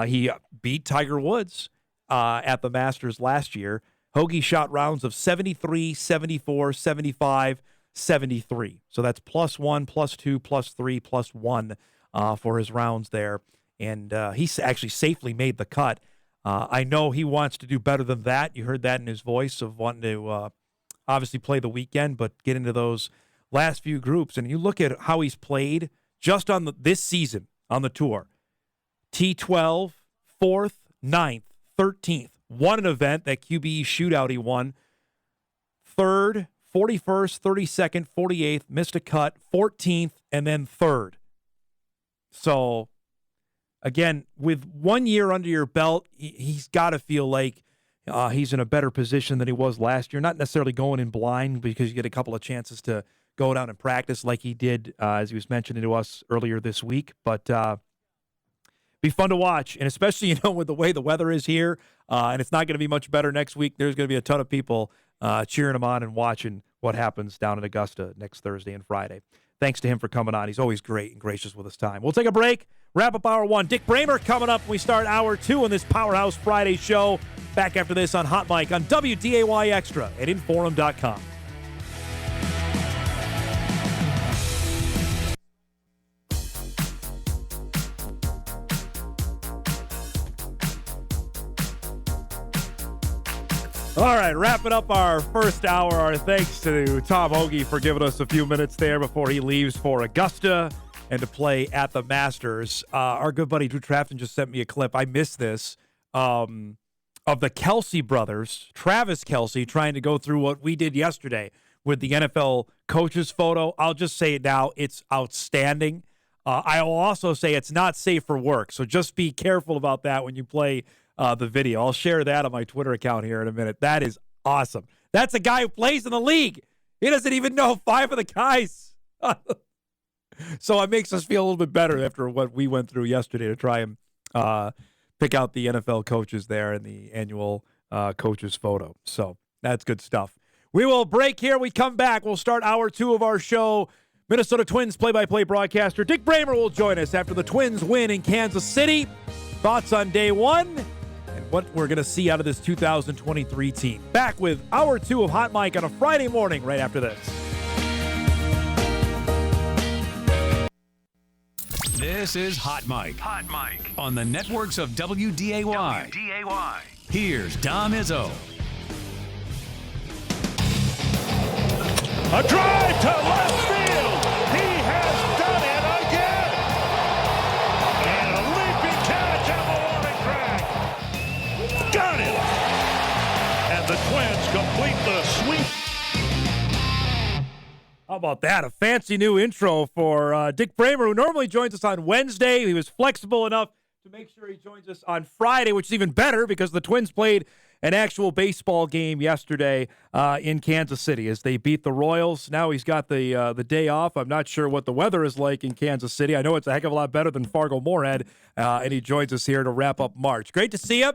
He beat Tiger Woods at the Masters last year. Hoge shot rounds of 73, 74, 75, 73. So that's +1, +2, +3, +1 for his rounds there. And he actually safely made the cut. I know he wants to do better than that. You heard that in his voice of wanting to obviously play the weekend, but get into those last few groups. And you look at how he's played just on this season on the tour. T12, 4th, 9th, 13th. Won an event, that QBE shootout he won. 3rd, 41st, 32nd, 48th, missed a cut, 14th, and then 3rd. So, again, with 1 year under your belt, he's got to feel like he's in a better position than he was last year. Not necessarily going in blind because you get a couple of chances to go down and practice like he did, as he was mentioning to us earlier this week. But be fun to watch, and especially, with the way the weather is here, and it's not going to be much better next week. There's going to be a ton of people cheering him on and watching what happens down in Augusta next Thursday and Friday. Thanks to him for coming on. He's always great and gracious with his time. We'll take a break, wrap up Hour 1. Dick Bremer coming up when we start Hour 2 on this Powerhouse Friday show. Back after this on Hot Mic on WDAY Extra at Inforum.com. All right, wrapping up our first hour. Our thanks to Tom Hoge for giving us a few minutes there before he leaves for Augusta and to play at the Masters. Our good buddy Drew Trafton just sent me a clip. I missed this of the Kelsey brothers, Travis Kelsey, trying to go through what we did yesterday with the NFL coaches photo. I'll just say it now. It's outstanding. I will also say it's not safe for work, so just be careful about that when you play the video. I'll share that on my Twitter account here in a minute. That is awesome. That's a guy who plays in the league. He doesn't even know 5 of the guys. So it makes us feel a little bit better after what we went through yesterday to try and pick out the NFL coaches there in the annual coaches photo. So that's good stuff. We will break here. We come back. We'll start hour 2 of our show. Minnesota Twins play-by-play broadcaster Dick Bremer will join us after the Twins win in Kansas City. Thoughts on day 1 and what we're going to see out of this 2023 team. Back with hour 2 of Hot Mic on a Friday morning right after this. This is Hot Mic. Hot Mic on the networks of WDAY. Here's Dom Izzo. A drive to left field. He has done it again. And a leaping catch on the warning track. Got it. And the Twins complete the sweep. How about that? A fancy new intro for Dick Bremer, who normally joins us on Wednesday. He was flexible enough to make sure he joins us on Friday, which is even better because the Twins played an actual baseball game yesterday in Kansas City as they beat the Royals. Now he's got the day off. I'm not sure what the weather is like in Kansas City. I know it's a heck of a lot better than Fargo Moorhead, and he joins us here to wrap up March. Great to see you.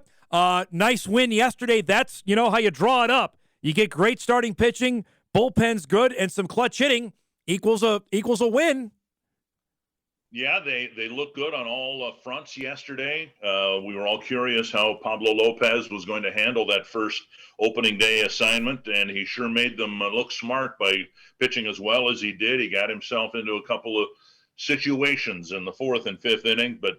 Nice win yesterday. That's, how you draw it up. You get great starting pitching, bullpen's good, and some clutch hitting equals a win. Yeah, they looked good on all fronts yesterday. We were all curious how Pablo Lopez was going to handle that first opening day assignment, and he sure made them look smart by pitching as well as he did. He got himself into a couple of situations in the 4th and 5th inning, but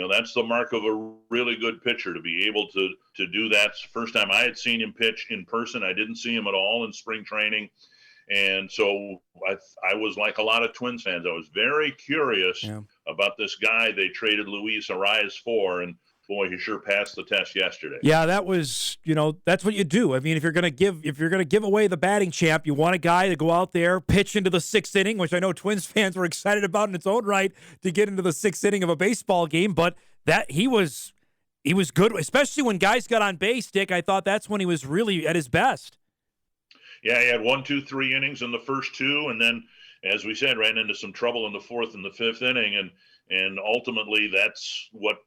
that's the mark of a really good pitcher to be able to do that. It's the first time I had seen him pitch in person. I didn't see him at all in spring training. And so I was like a lot of Twins fans. I was very curious about this guy they traded Luis Arias for, and boy, he sure passed the test yesterday. Yeah, that was, that's what you do. I mean, if you're going to give away the batting champ, you want a guy to go out there, pitch into the 6th inning, which I know Twins fans were excited about in its own right to get into the 6th inning of a baseball game, but that he was good, especially when guys got on base, Dick. I thought that's when he was really at his best. Yeah, he had 1, 2, 3 innings in the first 2, and then, as we said, ran into some trouble in the 4th and the 5th inning, and ultimately that's what,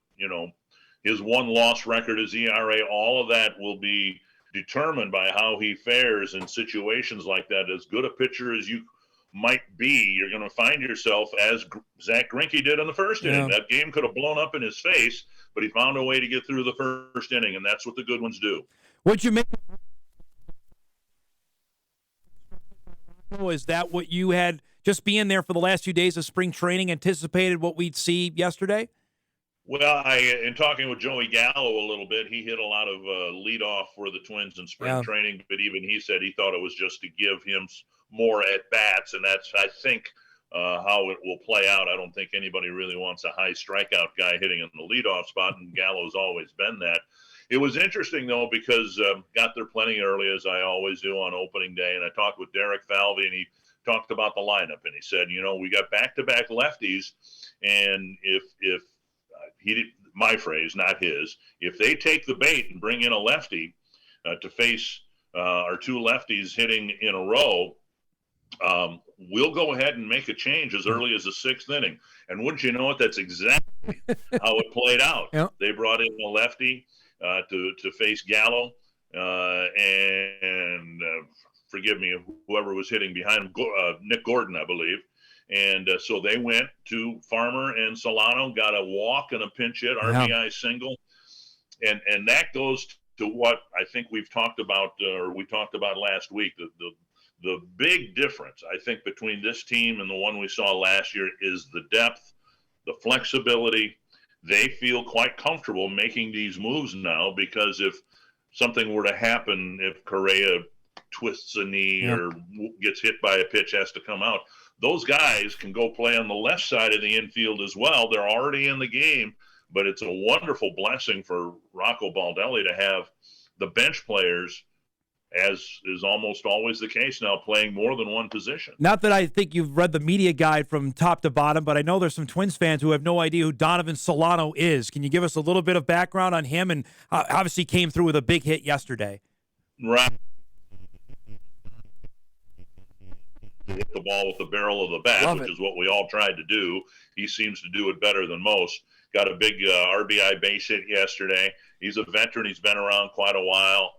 his 1-loss record, his ERA, all of that will be determined by how he fares in situations like that. As good a pitcher as you might be, you're going to find yourself, as Zach Greinke did in the first inning. That game could have blown up in his face, but he found a way to get through the first inning, and that's what the good ones do. What'd you make? Is that what you had, just being there for the last few days of spring training, anticipated what we'd see yesterday? Well, in talking with Joey Gallo a little bit, he hit a lot of leadoff for the Twins in spring training, but even he said he thought it was just to give him more at-bats, and that's, I think, how it will play out. I don't think anybody really wants a high strikeout guy hitting in the leadoff spot, and Gallo's always been that. It was interesting, though, because got there plenty early, as I always do on opening day, and I talked with Derek Falvey, and he talked about the lineup, and he said, we got back-to-back lefties, and if he did, my phrase, not his, if they take the bait and bring in a lefty to face our 2 lefties hitting in a row, we'll go ahead and make a change as early as the 6th inning. And wouldn't you know it, that's exactly how it played out. Yep. They brought in a lefty to face Gallo, and forgive me, whoever was hitting behind him, Nick Gordon, I believe. And so they went to Farmer and Solano, got a walk and a pinch hit, RBI single. And that goes to what I think we've talked about, or we talked about last week. The big difference, I think, between this team and the one we saw last year is the depth, the flexibility. They feel quite comfortable making these moves now, because if something were to happen, if Correa twists a knee or gets hit by a pitch, has to come out, those guys can go play on the left side of the infield as well. They're already in the game, but it's a wonderful blessing for Rocco Baldelli to have the bench players, as is almost always the case now, playing more than one position. Not that I think you've read the media guide from top to bottom, but I know there's some Twins fans who have no idea who Donovan Solano is. Can you give us a little bit of background on him? And obviously came through with a big hit yesterday. Right. Hit the ball with the barrel of the bat, which is what we all tried to do. He seems to do it better than most. Got a big RBI base hit yesterday. He's a veteran. He's been around quite a while.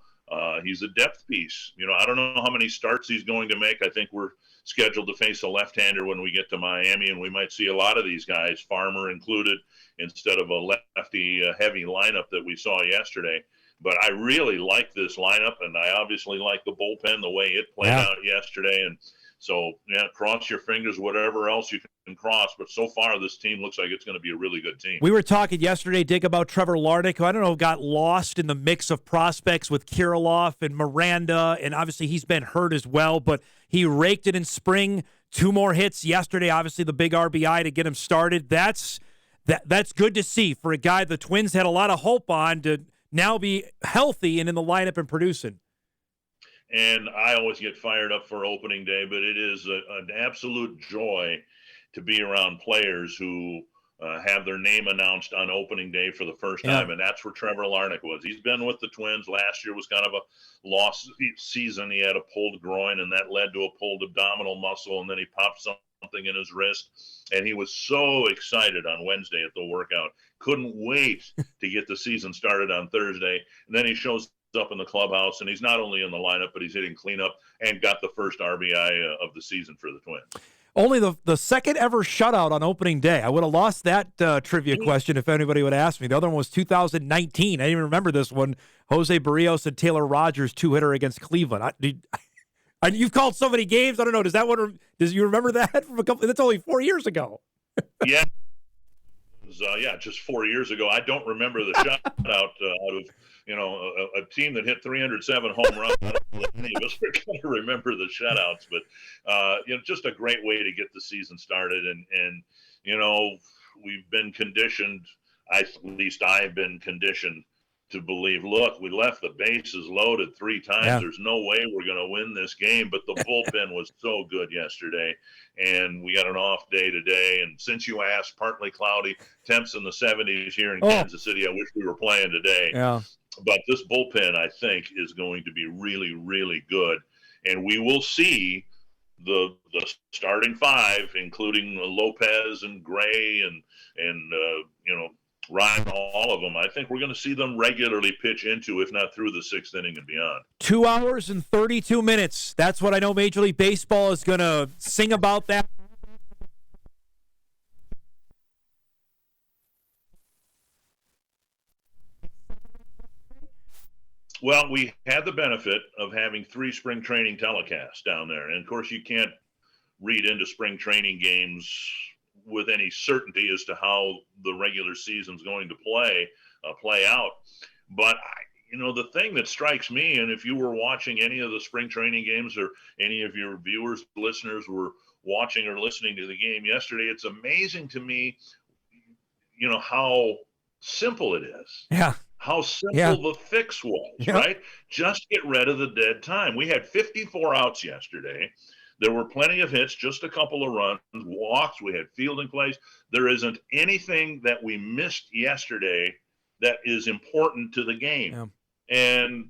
He's a depth piece. I don't know how many starts he's going to make. I think we're scheduled to face a left-hander when we get to Miami, and we might see a lot of these guys, Farmer included, instead of a lefty-heavy lineup that we saw yesterday. But I really like this lineup, and I obviously like the bullpen, the way it played out yesterday. And so, cross your fingers, whatever else you can cross. But so far, this team looks like it's going to be a really good team. We were talking yesterday, Dick, about Trevor Larnach, who I don't know, got lost in the mix of prospects with Kirilloff and Miranda, and obviously he's been hurt as well, but he raked it in spring. 2 more hits yesterday, obviously the big RBI to get him started. That's good to see for a guy the Twins had a lot of hope on to now be healthy and in the lineup and producing. And I always get fired up for opening day, but it is an absolute joy to be around players who have their name announced on opening day for the first time, and that's where Trevor Larnach was. He's been with the Twins. Last year was kind of a lost season. He had a pulled groin, and that led to a pulled abdominal muscle, and then he popped something in his wrist, and he was so excited on Wednesday at the workout. Couldn't wait to get the season started on Thursday, and then he shows up in the clubhouse, and he's not only in the lineup, but he's hitting cleanup and got the first RBI of the season for the Twins. Only the second ever shutout on opening day. I would have lost that trivia question if anybody would ask me. The other one was 2019. I didn't even remember this one. Jose Barrios and Taylor Rogers 2-hitter against Cleveland. You've called so many games. I don't know. Does you remember that from a couple? That's only 4 years ago. Yeah. Just 4 years ago. I don't remember the shutout out of a team that hit 307 home runs. I don't know if any of us are going to remember the shutouts, but just a great way to get the season started. And we've been conditioned. At least I've been conditioned to believe, look, we left the bases loaded 3 times. Yeah. There's no way we're going to win this game. But the bullpen was so good yesterday, and we got an off day today. And since you asked, partly cloudy, temps in the 70s here in Kansas City. I wish we were playing today. Yeah. But this bullpen, I think, is going to be really, really good. And we will see the starting 5, including Lopez and Gray and Ryan, all of them. I think we're going to see them regularly pitch into, if not through the 6th inning and beyond. 2 hours and 32 minutes. That's what I know Major League Baseball is going to sing about that. Well, we had the benefit of having 3 spring training telecasts down there. And, of course, you can't read into spring training games with any certainty as to how the regular season's going to play out. But, the thing that strikes me, and if you were watching any of the spring training games or any of your viewers, listeners were watching or listening to the game yesterday, it's amazing to me, how simple it is. Yeah. How simple the fix was, right? Just get rid of the dead time. We had 54 outs yesterday. There were plenty of hits, just a couple of runs, walks. We had fielding plays. There isn't anything that we missed yesterday that is important to the game. Yeah. And,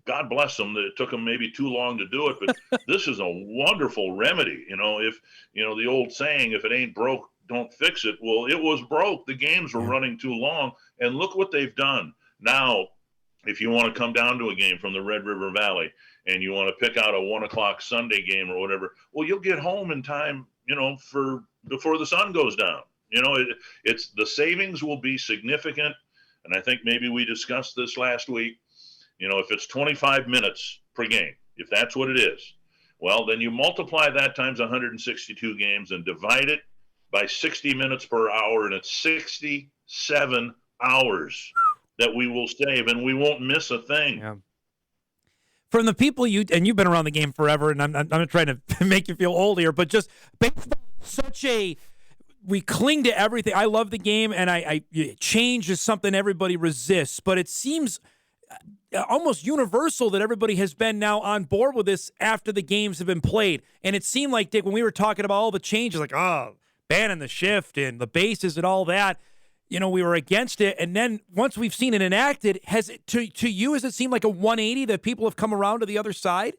God bless them that it took them maybe too long to do it, but this is a wonderful remedy. If, the old saying, if it ain't broke, don't fix it. Well, it was broke. The games were running too long, and look what they've done. Now, if you want to come down to a game from the Red River Valley and you want to pick out a 1:00 Sunday game or whatever, well, you'll get home in time, for before the sun goes down. It's the savings will be significant. And I think maybe we discussed this last week. If it's 25 minutes per game, if that's what it is, well, then you multiply that times 162 games and divide it by 60 minutes per hour, and it's 67 hours that we will save, and we won't miss a thing. Yeah. From the people you've been around the game forever, and I'm not trying to make you feel old here, but just baseball is we cling to everything. I love the game, and change is something everybody resists, but it seems almost universal that everybody has been now on board with this after the games have been played. And it seemed like, Dick, when we were talking about all the changes, like, banning the shift and the bases and all that, we were against it. And then once we've seen it enacted, has it to you, has it seemed like a 180 that people have come around to the other side?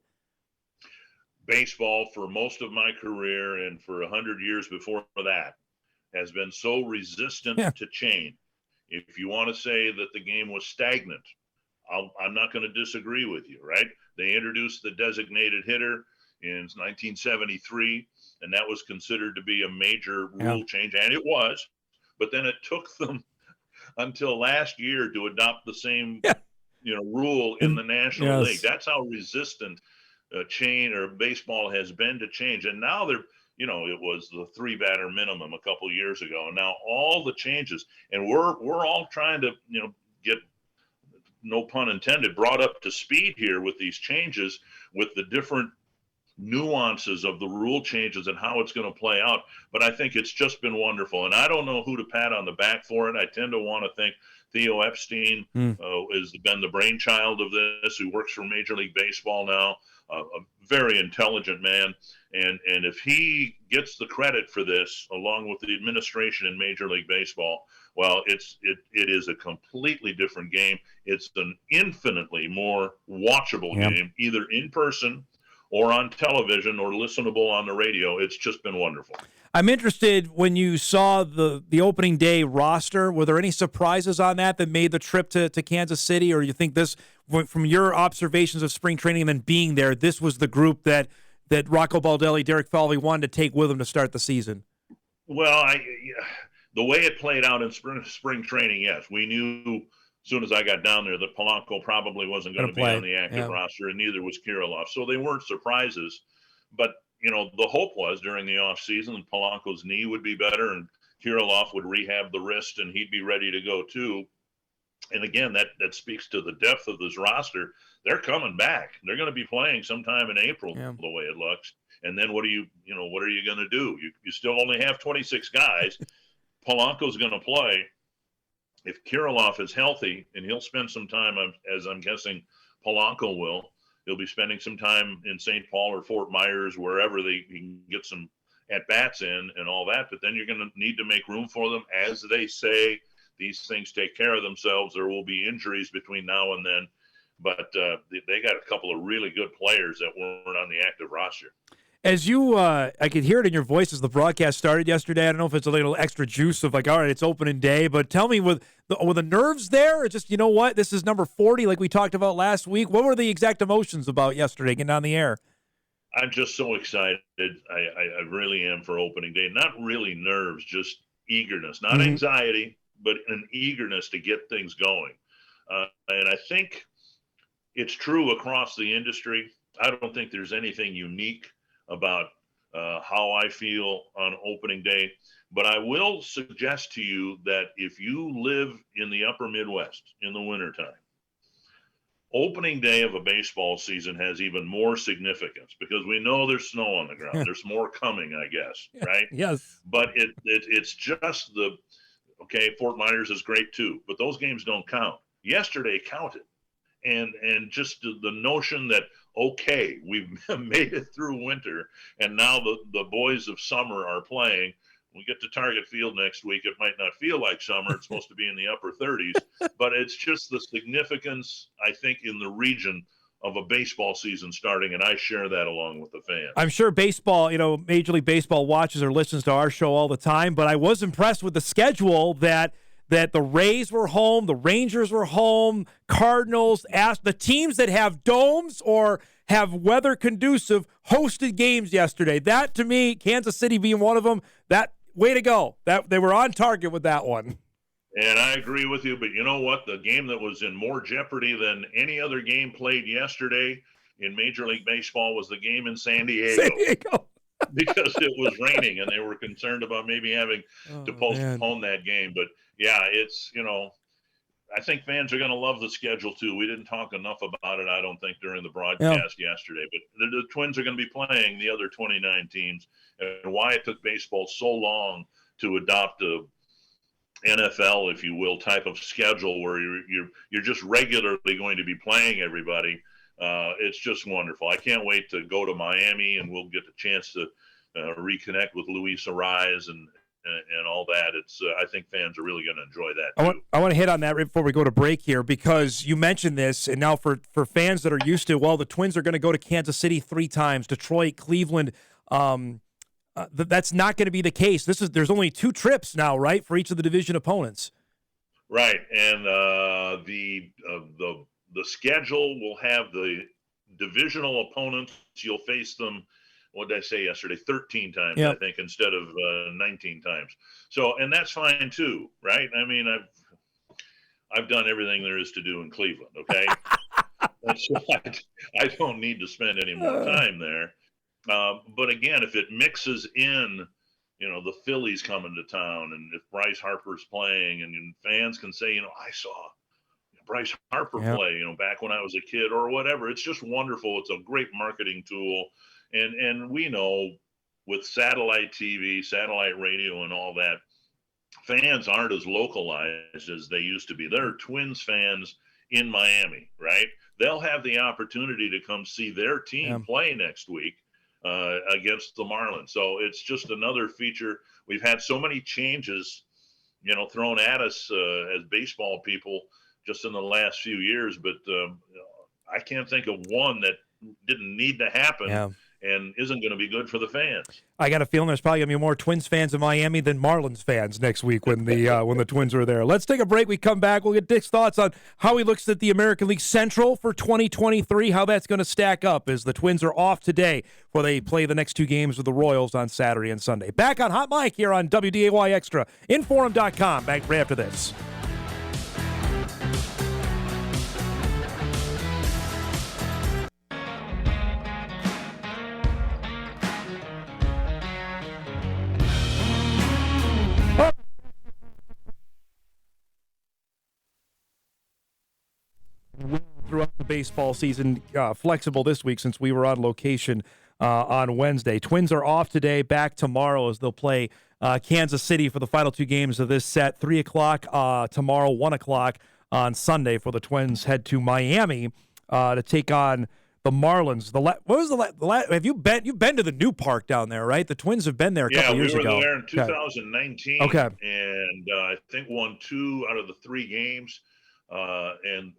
Baseball, for most of my career and for 100 years before that, has been so resistant to change. If you want to say that the game was stagnant, I'm not going to disagree with you, right? They introduced the designated hitter in 1973, and that was considered to be a major rule change, and it was. But then it took them until last year to adopt the same, rule in the National League. That's how resistant baseball has been to change. And now it was the 3-batter minimum a couple of years ago, and now all the changes, and we're all trying to get, no pun intended, brought up to speed here with these changes, with the different nuances of the rule changes and how it's going to play out. But I think it's just been wonderful, and I don't know who to pat on the back for it. I tend to want to think Theo Epstein has been the brainchild of this, who works for Major League Baseball now, a very intelligent man. And if he gets the credit for this, along with the administration in Major League Baseball, well, it is a completely different game. It's an infinitely more watchable game, either in person or on television or listenable on the radio. It's just been wonderful. I'm interested, when you saw the opening day roster, were there any surprises on that made the trip to Kansas City, or you think this, from your observations of spring training and then being there, this was the group that Rocco Baldelli, Derek Falvey wanted to take with him to start the season? Well, the way it played out in spring training, yes. We knew as soon as I got down there that Polanco probably wasn't going to be on the active roster, and neither was Kirilloff. So they weren't surprises. But, the hope was during the offseason that Polanco's knee would be better and Kirilloff would rehab the wrist and he'd be ready to go too. And again, that speaks to the depth of this roster. They're coming back. They're going to be playing sometime in April, the way it looks. And then what are you going to do? You still only have 26 guys. Polanco's going to play. If Kirilloff is healthy, and he'll spend some time, as I'm guessing Polanco will, he'll be spending some time in St. Paul or Fort Myers, wherever he can get some at-bats in and all that. But then you're going to need to make room for them. As they say, these things take care of themselves. There will be injuries between now and then. But they got a couple of really good players that weren't on the active roster. As you, I could hear it in your voice as the broadcast started yesterday. I don't know if it's a little extra juice of like, all right, it's opening day, but tell me, with the nerves there, or just, what, this is number 40 like we talked about last week? What were the exact emotions about yesterday getting on the air? I'm just so excited. I really am for opening day. Not really nerves, just eagerness, not anxiety, but an eagerness to get things going. And I think it's true across the industry. I don't think there's anything unique about how I feel on opening day. But I will suggest to you that if you live in the upper Midwest in the wintertime, opening day of a baseball season has even more significance, because we know there's snow on the ground. There's more coming, I guess, right? Yes. But it's just Fort Myers is great too, but those games don't count. Yesterday counted. And just the notion that, okay, we've made it through winter, and now the boys of summer are playing. We get to Target Field next week. It might not feel like summer. It's supposed to be in the upper 30s. But it's just the significance, I think, in the region of a baseball season starting, and I share that along with the fans. I'm sure baseball, Major League Baseball watches or listens to our show all the time, but I was impressed with the schedule that the Rays were home, the Rangers were home, Cardinals, the teams that have domes or have weather conducive hosted games yesterday. That, to me, Kansas City being one of them, that way to go. That they were on target with that one. And I agree with you, but you know what? The game that was in more jeopardy than any other game played yesterday in Major League Baseball was the game in San Diego. Because it was raining and they were concerned about maybe having to postpone that game. But yeah, it's, I think fans are going to love the schedule too. We didn't talk enough about it, I don't think, during the broadcast yesterday. But the Twins are going to be playing the other 29 teams, and why it took baseball so long to adopt a NFL, if you will, type of schedule where you're just regularly going to be playing everybody. It's just wonderful. I can't wait to go to Miami, and we'll get the chance to reconnect with Luis Ariz and all that. It's I think fans are really going to enjoy that too. I want to hit on that right before we go to break here, because you mentioned this, and now for fans that are used to, well, the Twins are going to go to Kansas City 3 times, Detroit, Cleveland. That's not going to be the case. There's only 2 trips now, right, for each of the division opponents. Right, and the schedule will have the divisional opponents. You'll face them. What did I say yesterday? 13 times, I think, instead of 19 times. So, and that's fine too, right? I mean, I've done everything there is to do in Cleveland. Okay, I don't need to spend any more time there. But again, if it mixes in, the Phillies coming to town, and if Bryce Harper's playing, and fans can say, I saw Bryce Harper play, back when I was a kid or whatever. It's just wonderful. It's a great marketing tool. And we know with satellite TV, satellite radio, and all that, fans aren't as localized as they used to be. There are Twins fans in Miami, right? They'll have the opportunity to come see their team play next week against the Marlins. So it's just another feature. We've had so many changes, thrown at us as baseball people just in the last few years, but I can't think of one that didn't need to happen and isn't going to be good for the fans. I got a feeling there's probably going to be more Twins fans in Miami than Marlins fans next week when the Twins are there. Let's take a break. We come back. We'll get Dick's thoughts on how he looks at the American League Central for 2023, how that's going to stack up as the Twins are off today before they play the next 2 games with the Royals on Saturday and Sunday. Back on Hot Mic here on WDAY Extra, Inforum.com. Back right after this. Throughout the baseball season, flexible this week since we were on location on Wednesday. Twins are off today, back tomorrow as they'll play Kansas City for the final 2 games of this set. 3 o'clock tomorrow, 1 o'clock on Sunday for the Twins head to Miami to take on the Marlins. Have you been? You've been to the new park down there, right? The Twins have been there a couple years ago. Yeah, we were there in 2019. Okay. And I think won 2 out of the 3 games. And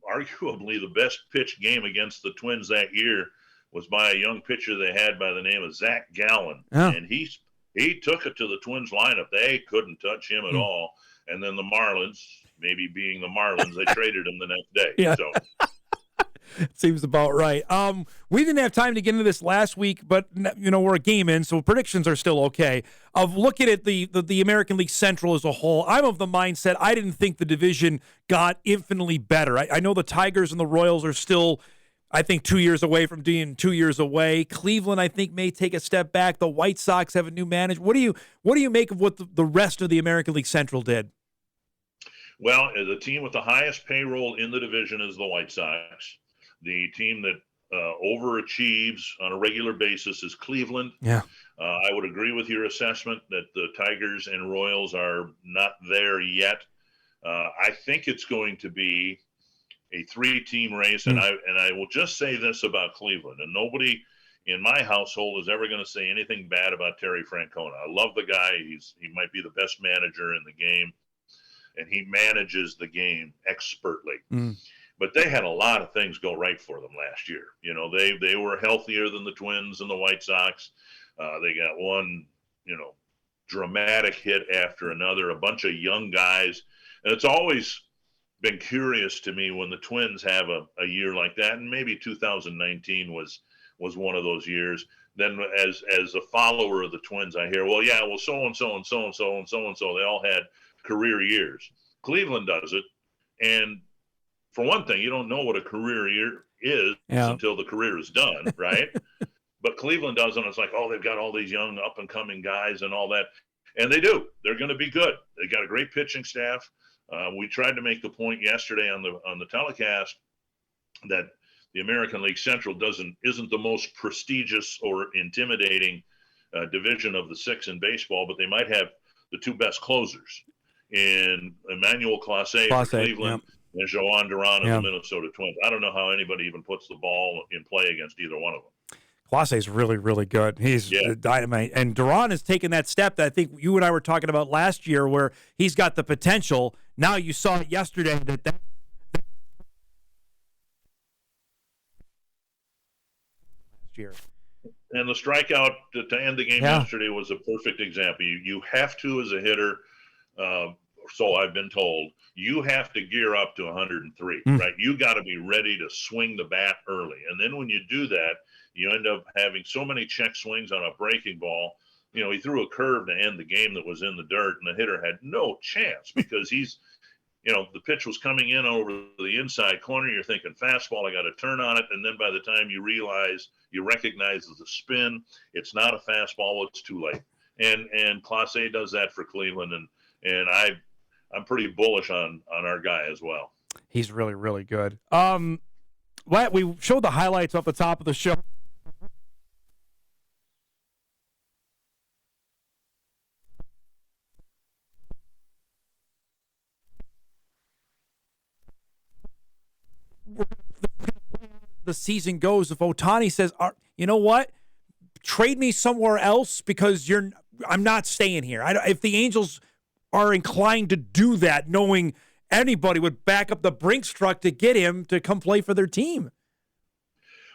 arguably the best pitched game against the Twins that year was by a young pitcher they had by the name of Zach Gallen. And he took it to the Twins lineup. They couldn't touch him at all. And then the Marlins, maybe being the Marlins, they traded him the next day. Yeah. So seems about right. We didn't have time to get into this last week, but we're a game in, so predictions are still okay. Of looking at the American League Central as a whole, I'm of the mindset I didn't think the division got infinitely better. I know the Tigers and the Royals are still, I think, 2 years away from being 2 years away. Cleveland, I think, may take a step back. The White Sox have a new manager. What do you make of what the rest of the American League Central did? Well, the team with the highest payroll in the division is the White Sox. The team that overachieves on a regular basis is Cleveland. Yeah. I would agree with your assessment that the Tigers and Royals are not there yet. I think it's going to be a 3-team race, and I will just say this about Cleveland, and nobody in my household is ever going to say anything bad about Terry Francona. I love the guy. He might be the best manager in the game, and he manages the game expertly. But they had a lot of things go right for them last year. They were healthier than the Twins and the White Sox. They got one, dramatic hit after another, a bunch of young guys. And it's always been curious to me when the Twins have a year like that, and maybe 2019 was one of those years. Then as a follower of the Twins, I hear, so-and-so and so-and-so and so-and-so, they all had career years. Cleveland does it. And for one thing, you don't know what a career year is until the career is done, right? But Cleveland doesn't. It's like, they've got all these young up-and-coming guys and all that. And they do. They're going to be good. They got a great pitching staff. We tried to make the point yesterday on the telecast that the American League Central isn't the most prestigious or intimidating division of the six in baseball, but they might have the two best closers in Emmanuel Clase for Cleveland and Joan Duran of the Minnesota Twins. I don't know how anybody even puts the ball in play against either one of them. Clase's really, really good. He's dynamite. And Duran has taken that step that I think you and I were talking about last year where he's got the potential. Now you saw it yesterday that year. And the strikeout to end the game yesterday was a perfect example. You have to, as a hitter, so I've been told, you have to gear up to 103, right? You got to be ready to swing the bat early. And then when you do that, you end up having so many check swings on a breaking ball. You know, he threw a curve to end the game that was in the dirt, and the hitter had no chance because the pitch was coming in over the inside corner. You're thinking fastball, I got to turn on it. And then by the time you recognize the spin, it's not a fastball, it's too late. And Clase does that for Cleveland. And I'm pretty bullish on our guy as well. He's really, really good. We showed the highlights off the top of the show. The season goes, if Ohtani says, you know what, trade me somewhere else because I'm not staying here. If the Angels are inclined to do that, knowing anybody would back up the Brinks truck to get him to come play for their team.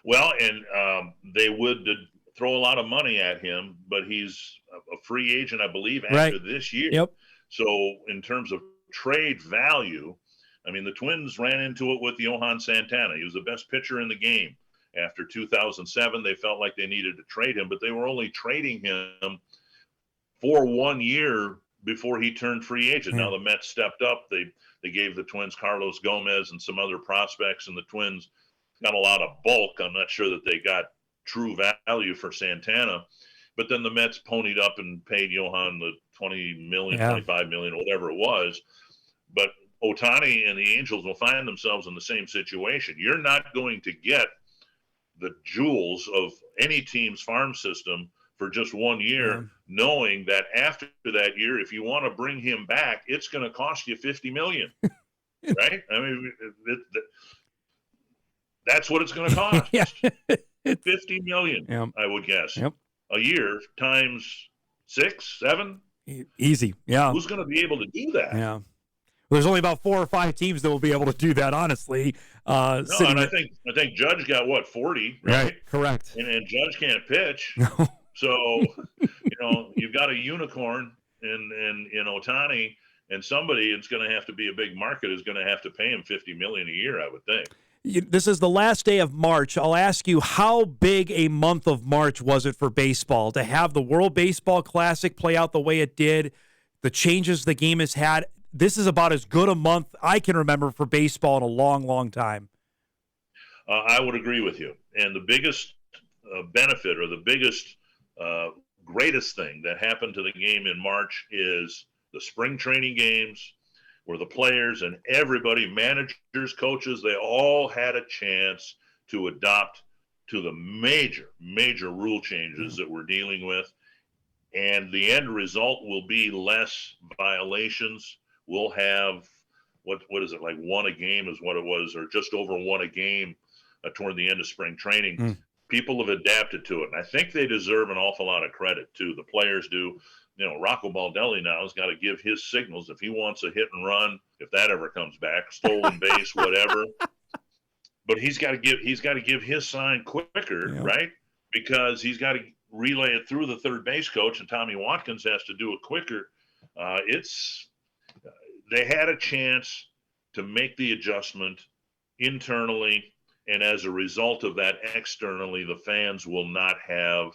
Well, and they would throw a lot of money at him, but he's a free agent, I believe, after this year. Yep. So in terms of trade value, I mean, the Twins ran into it with Johan Santana. He was the best pitcher in the game. After 2007, they felt like they needed to trade him, but they were only trading him for 1 year before he turned free agent. Now the Mets stepped up. They gave the Twins Carlos Gomez and some other prospects, and the Twins got a lot of bulk. I'm not sure that they got true value for Santana. But then the Mets ponied up and paid Johan the $20 million, $25 million, whatever it was. But Ohtani and the Angels will find themselves in the same situation. You're not going to get the jewels of any team's farm system for just 1 year, knowing that after that year, if you want to bring him back, it's going to cost you $50 million, right? I mean, that's what it's going to cost. $50 million, I would guess, a year times 6, 7. Easy, yeah. Who's going to be able to do that? Yeah. There's only about 4 or 5 teams that will be able to do that, honestly. I think Judge got 40, right? Correct. And Judge can't pitch. No. So, you've got a unicorn in Ohtani, and somebody, it's going to have to be a big market, is going to have to pay him $50 million a year, I would think. This is the last day of March. I'll ask you, how big a month of March was it for baseball to have the World Baseball Classic play out the way it did, the changes the game has had? This is about as good a month I can remember for baseball in a long, long time. I would agree with you. And the biggest benefit, or the biggest, greatest thing that happened to the game in March is the spring training games, where the players and everybody, managers, coaches, they all had a chance to adopt to the major, major rule changes that we're dealing with. And the end result will be less violations. We'll have, what is it, like 1 a game is what it was, or just over 1 a game toward the end of spring training. People have adapted to it, and I think they deserve an awful lot of credit, too. The players do. Rocco Baldelli now has got to give his signals if he wants a hit and run, if that ever comes back, stolen base, whatever. But he's got to give his sign quicker, right? Because he's got to relay it through the third base coach, and Tommy Watkins has to do it quicker. They had a chance to make the adjustment internally, and as a result of that externally, the fans will not have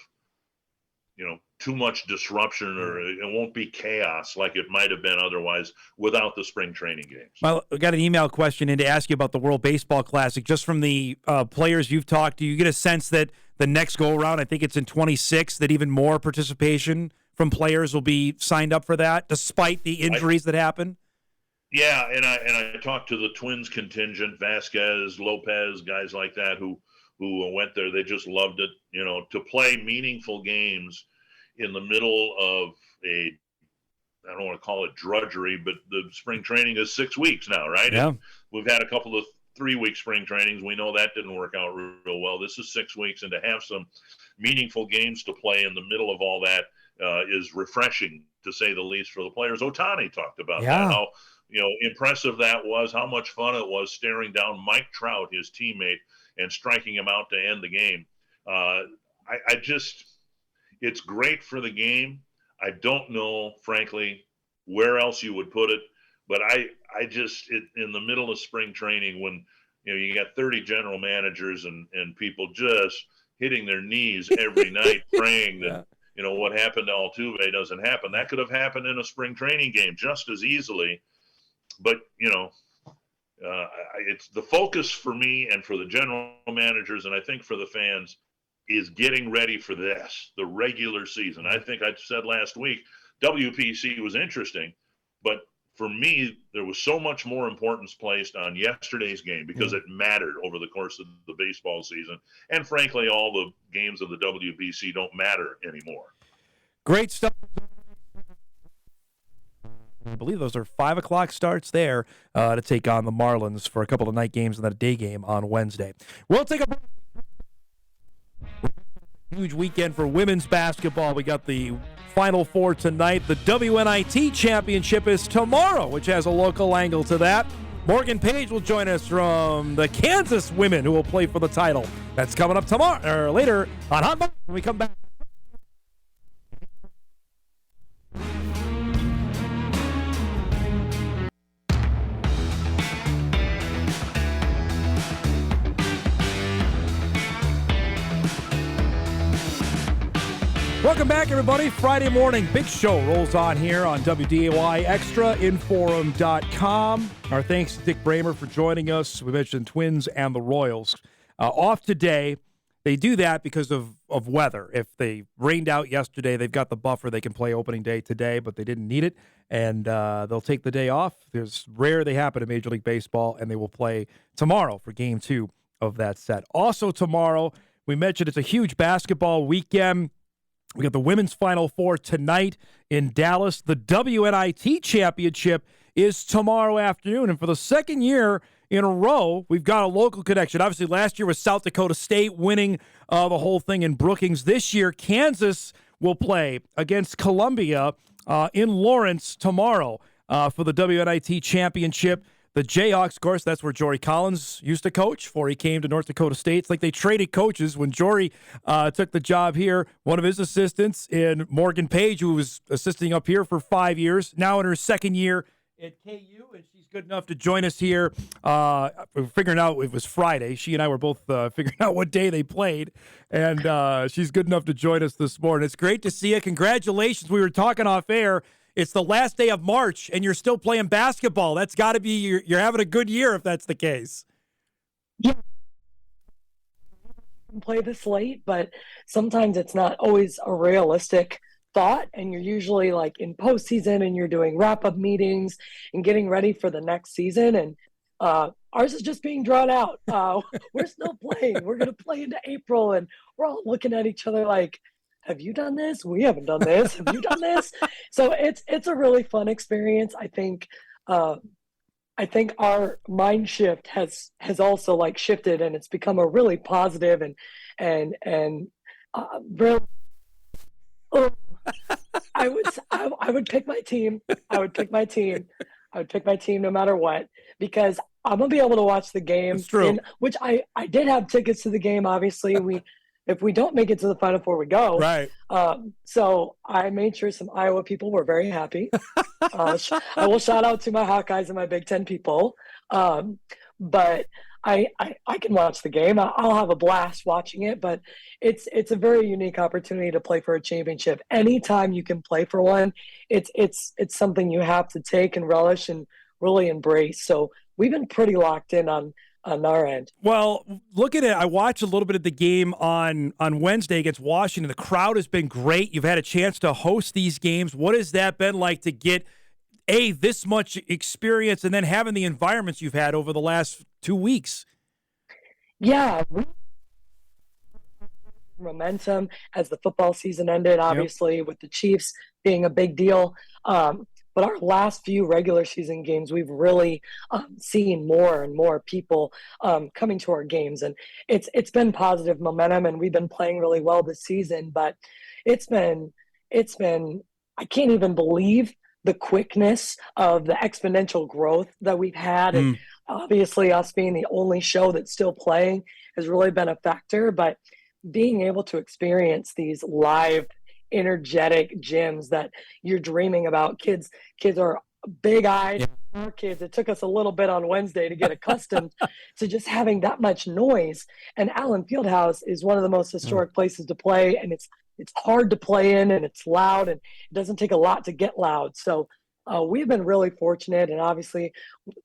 too much disruption, or it won't be chaos like it might have been otherwise without the spring training games. Well, I got an email question in to ask you about the World Baseball Classic. Just from the players you've talked to, you get a sense that the next go-around, I think it's in 26, that even more participation from players will be signed up for that, despite the injuries that happen? Yeah, and I talked to the Twins contingent, Vasquez, Lopez, guys like that who went there. They just loved it. To play meaningful games in the middle of I don't want to call it drudgery, but the spring training is 6 weeks now, right? Yeah. And we've had a couple of 3-week spring trainings. We know that didn't work out real well. This is 6 weeks, and to have some meaningful games to play in the middle of all that is refreshing, to say the least, for the players. Ohtani talked about that, how impressive that was, how much fun it was staring down Mike Trout, his teammate, and striking him out to end the game. It's great for the game. I don't know, frankly, where else you would put it, but in the middle of spring training, when you got 30 general managers and people just hitting their knees every night, praying that what happened to Altuve doesn't happen. That could have happened in a spring training game just as easily. But it's the focus for me and for the general managers, and I think for the fans, is getting ready for this, the regular season. I think I said last week, WPC was interesting, but for me, there was so much more importance placed on yesterday's game because it mattered over the course of the baseball season. And frankly, all the games of the WPC don't matter anymore. Great stuff. I believe those are 5 o'clock starts there to take on the Marlins for a couple of night games and then a day game on Wednesday. We'll take a break. Huge weekend for women's basketball. We got the Final Four tonight. The WNIT Championship is tomorrow, which has a local angle to that. Morgan Paige will join us from the Kansas women who will play for the title. That's coming up tomorrow or later on Hot Mike when we come back. Welcome back, everybody. Friday morning, big show rolls on here on WDAY Extra, Inforum.com. Our thanks to Dick Bremer for joining us. We mentioned Twins and the Royals. Off today. They do that because of weather. If they rained out yesterday, they've got the buffer. They can play opening day today, but they didn't need it, and they'll take the day off. There's rare they happen in Major League Baseball, and they will play tomorrow for Game 2 of that set. Also tomorrow, we mentioned it's a huge basketball weekend. We got the women's Final Four tonight in Dallas. The WNIT Championship is tomorrow afternoon. And for the second year in a row, we've got a local connection. Obviously, last year was South Dakota State winning the whole thing in Brookings. This year, Kansas will play against Columbia in Lawrence tomorrow for the WNIT Championship. The Jayhawks, of course, that's where Jory Collins used to coach before he came to North Dakota State. It's like they traded coaches when Jory took the job here. One of his assistants in Morgan Paige, who was assisting up here for 5 years, now in her second year at KU, and she's good enough to join us here. We're figuring out it was Friday. She and I were both figuring out what day they played, and she's good enough to join us this morning. It's great to see you. Congratulations. We were talking off air. It's the last day of March, and you're still playing basketball. That's got to be you're having a good year if that's the case. Yeah, play this late, but sometimes it's not always a realistic thought, and you're usually like in postseason, and you're doing wrap-up meetings and getting ready for the next season. And ours is just being drawn out. We're still playing. We're going to play into April, and we're all looking at each other like, have you done this? We haven't done this. Have you done this? So it's a really fun experience. I think our mind shift has also like shifted, and it's become a really positive and really. I would pick my team. I would pick my team no matter what, because I'm gonna be able to watch the game. It's true. Which I did have tickets to the game. Obviously, if we don't make it to the Final Four, we go. Right. So I made sure some Iowa people were very happy. I will shout out to my Hawkeyes and my Big Ten people. But I can watch the game. I'll have a blast watching it. But it's a very unique opportunity to play for a championship. Anytime you can play for one, it's something you have to take and relish and really embrace. So we've been pretty locked in on our end. Well, look at it. I watched a little bit of the game on Wednesday against Washington. The crowd has been great. You've had a chance to host these games. What has that been like to get this much experience and then having the environments you've had over the last 2 weeks? Yeah. Momentum as the football season ended, obviously, with the Chiefs being a big deal. But our last few regular season games, we've really seen more and more people coming to our games, and it's been positive momentum, and we've been playing really well this season. But it's been I can't even believe the quickness of the exponential growth that we've had, and obviously us being the only show that's still playing has really been a factor. But being able to experience these live energetic gyms that you're dreaming about. Kids are big-eyed. Our kids, it took us a little bit on Wednesday to get accustomed to just having that much noise. And Allen Fieldhouse is one of the most historic places to play, and it's hard to play in, and it's loud, and it doesn't take a lot to get loud. So we've been really fortunate, and obviously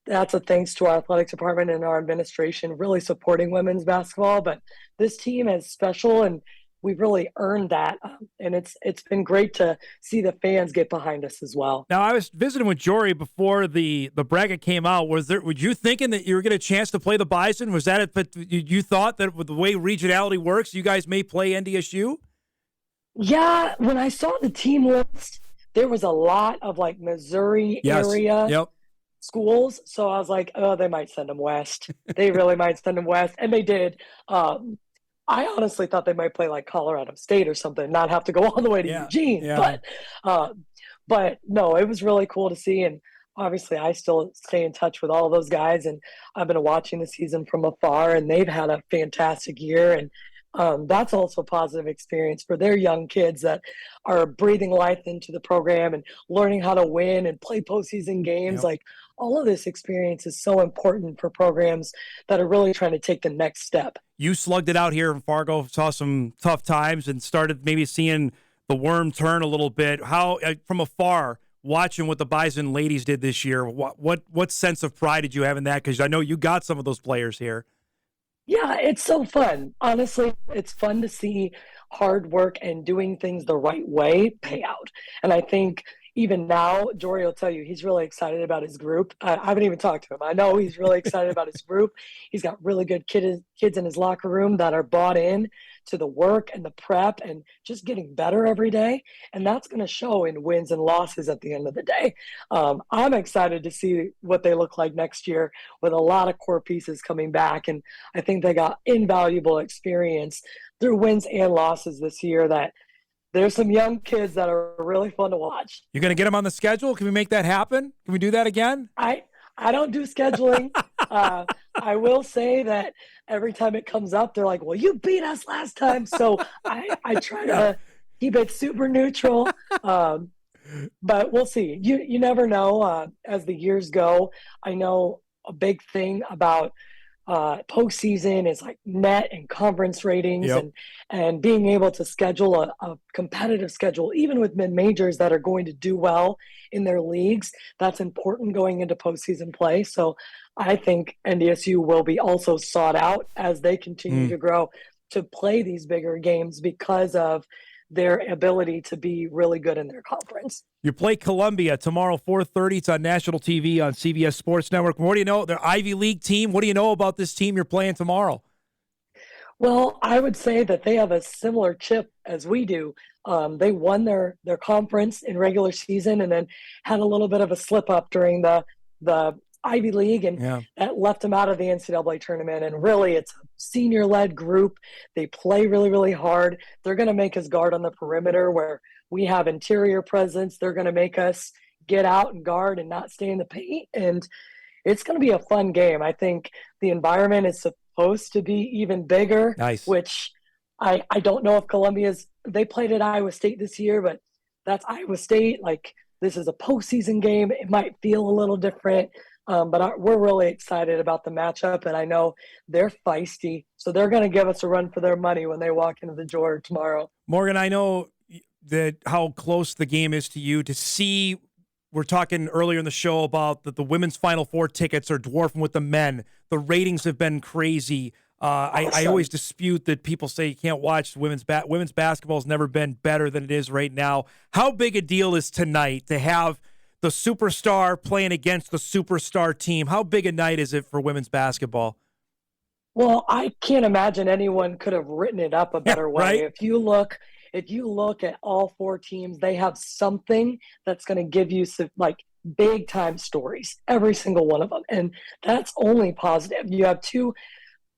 that's a thanks to our athletics department and our administration really supporting women's basketball. But this team is special, and we've really earned that, and it's been great to see the fans get behind us as well. Now, I was visiting with Jory before the bracket came out. Were you thinking that you were getting a chance to play the Bison? Was that it? But you thought that with the way regionality works, you guys may play NDSU? Yeah, when I saw the team list, there was a lot of like Missouri area schools. So I was like, oh, they might send them west. They really might send them west. And they did. I honestly thought they might play like Colorado State or something, not have to go all the way to Eugene. Yeah. But no, it was really cool to see. And obviously I still stay in touch with all of those guys. And I've been watching the season from afar, and they've had a fantastic year. And that's also a positive experience for their young kids that are breathing life into the program and learning how to win and play postseason games. Like all of this experience is so important for programs that are really trying to take the next step. You slugged it out here in Fargo, saw some tough times, and started maybe seeing the worm turn a little bit. How, from afar, watching what the Bison ladies did this year, what sense of pride did you have in that? Because I know you got some of those players here. Yeah, it's so fun. Honestly, it's fun to see hard work and doing things the right way pay out. And I think even now, Jory will tell you he's really excited about his group. I haven't even talked to him. I know he's really excited about his group. He's got really good kids in his locker room that are bought in to the work and the prep and just getting better every day. And that's going to show in wins and losses at the end of the day. I'm excited to see what they look like next year with a lot of core pieces coming back. And I think they got invaluable experience through wins and losses this year that there's some young kids that are really fun to watch. You're going to get them on the schedule? Can we make that happen? Can we do that again? I don't do scheduling. I will say that every time it comes up, they're like, well, you beat us last time. So I try to keep it super neutral. But we'll see. You never know as the years go. I know a big thing about postseason is like net and conference ratings and being able to schedule a competitive schedule, even with mid-majors that are going to do well in their leagues. That's important going into postseason play. So I think NDSU will be also sought out as they continue to grow to play these bigger games because of their ability to be really good in their conference. You play Columbia tomorrow, 4:30. It's on national TV on CBS Sports Network. What do you know? Their Ivy League team. What do you know about this team you're playing tomorrow? Well, I would say that they have a similar chip as we do. They won their conference in regular season and then had a little bit of a slip up during the Ivy League, and that left them out of the NCAA tournament. And really, it's a senior-led group. They play really, really hard. They're going to make us guard on the perimeter where we have interior presence. They're going to make us get out and guard and not stay in the paint. And it's going to be a fun game. I think the environment is supposed to be even bigger, which I don't know if Columbia's – they played at Iowa State this year, but that's Iowa State. Like, this is a postseason game. It might feel a little different. But we're really excited about the matchup, and I know they're feisty, so they're going to give us a run for their money when they walk into the door tomorrow. Morgan, I know that how close the game is to you. To see, we're talking earlier in the show about that the women's Final Four tickets are dwarfing with the men. The ratings have been crazy. I always dispute that people say you can't watch women's basketball has never been better than it is right now. How big a deal is tonight to have the superstar playing against the superstar team. How big a night is it for women's basketball? Well, I can't imagine anyone could have written it up a better way. Right? If you look at all four teams, they have something that's going to give you some like big time stories, every single one of them. And that's only positive. You have two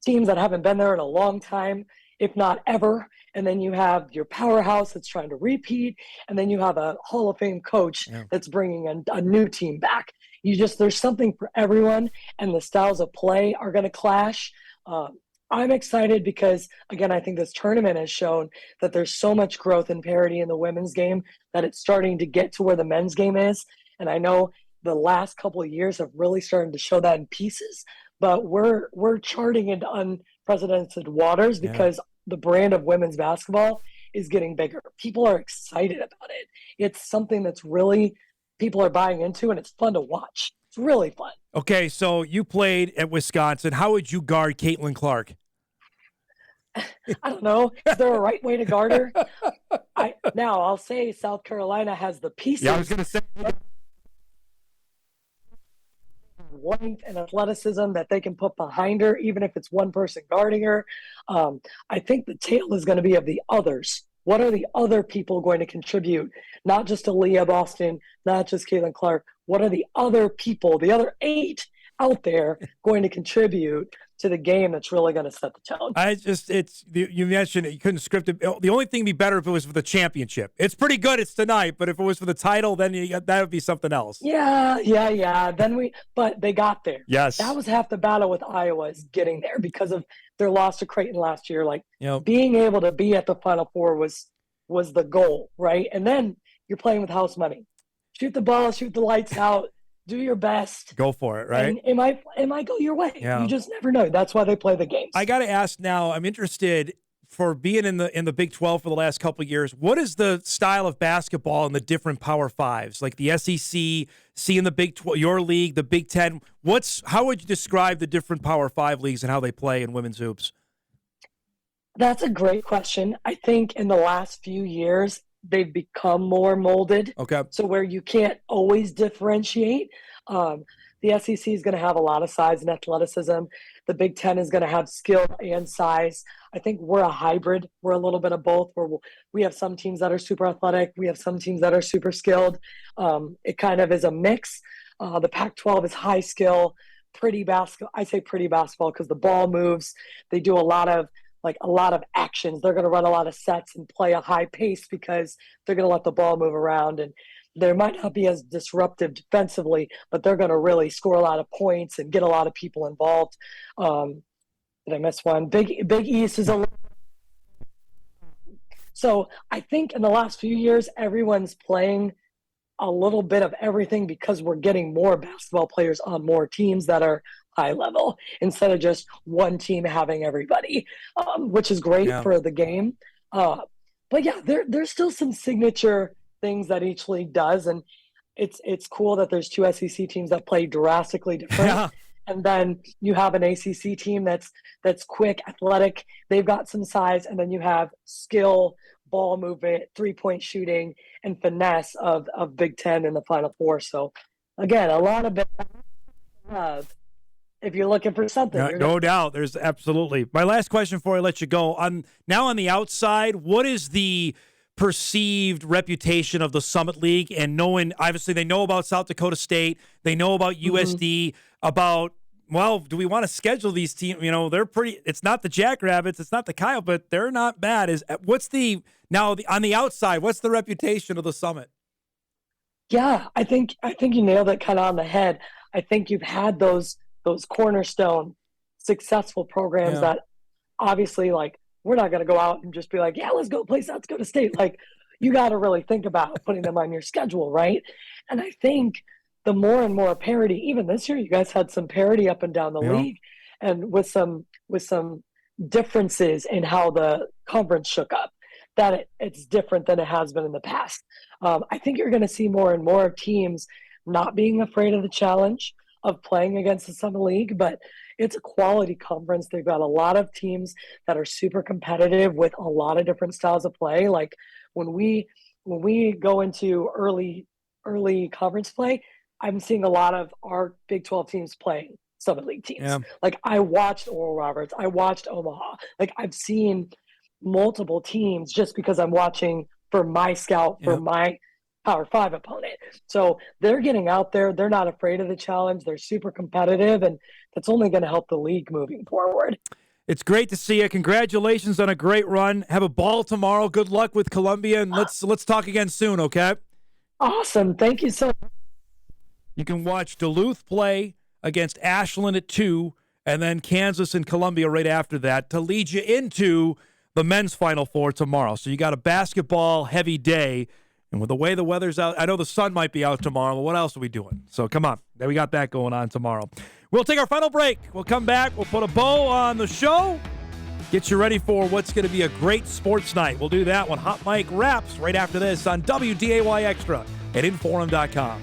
teams that haven't been there in a long time, if not ever. And then you have your powerhouse that's trying to repeat. And then you have a Hall of Fame coach that's bringing a new team back. There's something for everyone, and the styles of play are going to clash. I'm excited because, again, I think this tournament has shown that there's so much growth and parity in the women's game that it's starting to get to where the men's game is. And I know the last couple of years have really started to show that in pieces, but we're charting into unprecedented waters because the brand of women's basketball is getting bigger. People are excited about it. It's something that's really people are buying into, and it's fun to watch. It's really fun. Okay, so you played at Wisconsin. How would you guard Caitlin Clark? I don't know. Is there a right way to guard her? I'll say South Carolina has the pieces. Yeah, I was going to say. Length and athleticism that they can put behind her, even if it's one person guarding her. I think the tale is going to be of the others. What are the other people going to contribute? Not just Aaliyah Boston, not just Caitlin Clark. What are the other people, the other 8 out there going to contribute to the game that's really going to set the tone? You mentioned it, you couldn't script it. The only thing would be better if it was for the championship. It's pretty good. It's tonight, but if it was for the title, then that would be something else. Yeah. But they got there. Yes. That was half the battle with Iowa, is getting there because of their loss to Creighton last year. Being able to be at the Final Four was the goal, right? And then you're playing with house money. Shoot the ball, shoot the lights out, do your best. Go for it, right? And it might go your way. Yeah. You just never know. That's why they play the games. I got to ask now, I'm interested, for being in the Big 12 for the last couple of years, what is the style of basketball in the different Power Fives, like the SEC, seeing the Big 12, your league, the Big 10? How would you describe the different Power 5 leagues and how they play in women's hoops? That's a great question. I think in the last few years, they've become more molded. Okay. So where you can't always differentiate. The SEC is going to have a lot of size and athleticism. The Big Ten is going to have skill and size. I think we're a hybrid. We're a little bit of both, where we have some teams that are super athletic. We have some teams that are super skilled. It kind of is a mix. The Pac-12 is high skill, pretty basketball. I say pretty basketball because the ball moves. They do a lot of actions. They're going to run a lot of sets and play a high pace because they're going to let the ball move around. And they might not be as disruptive defensively, but they're going to really score a lot of points and get a lot of people involved. Did I miss one? Big East is so I think in the last few years, everyone's playing a little bit of everything because we're getting more basketball players on more teams that are high level instead of just one team having everybody, which is great for the game. But yeah, there's still some signature things that each league does, and it's cool that there's 2 SEC teams that play drastically different. Yeah. And then you have an ACC team that's quick, athletic. They've got some size, and then you have skill, ball movement, 3-point shooting, and finesse of Big Ten in the Final Four. So again, a lot of if you're looking for something. No doubt. There's absolutely. My last question before I let you go. On the outside, what is the perceived reputation of the Summit League? And knowing, obviously, they know about South Dakota State. They know about USD, about, well, do we want to schedule these teams? They're pretty, it's not the Jackrabbits, it's not the Kyle, but they're not bad. On the outside, what's the reputation of the Summit? Yeah, I think you nailed it kind of on the head. I think you've had those cornerstone successful programs that obviously, like, we're not going to go out and just be like, yeah, let's go play South Dakota State. Like, you got to really think about putting them on your schedule, right? And I think the more and more parity, even this year, you guys had some parity up and down the league, and with some differences in how the conference shook up, that it's different than it has been in the past. I think you're going to see more and more teams not being afraid of the challenge of playing against the Summit League, but it's a quality conference. They've got a lot of teams that are super competitive with a lot of different styles of play. Like when we go into early early conference play, I'm seeing a lot of our Big 12 teams playing Summit League teams. Yeah. Like I watched Oral Roberts, I watched Omaha. Like I've seen multiple teams just because I'm watching for my scout, for my Power 5 opponent. So they're getting out there. They're not afraid of the challenge. They're super competitive, and that's only going to help the league moving forward. It's great to see you. Congratulations on a great run. Have a ball tomorrow. Good luck with Columbia, and let's talk again soon, okay? Awesome. Thank you so much. You can watch Duluth play against Ashland at 2, and then Kansas and Columbia right after that to lead you into the men's Final Four tomorrow. So you got a basketball-heavy day, and with the way the weather's out, I know the sun might be out tomorrow, but what else are we doing? So come on. We got that going on tomorrow. We'll take our final break. We'll come back. We'll put a bow on the show. Get you ready for what's going to be a great sports night. We'll do that when Hot Mike wraps right after this on WDAY Extra at Inforum.com.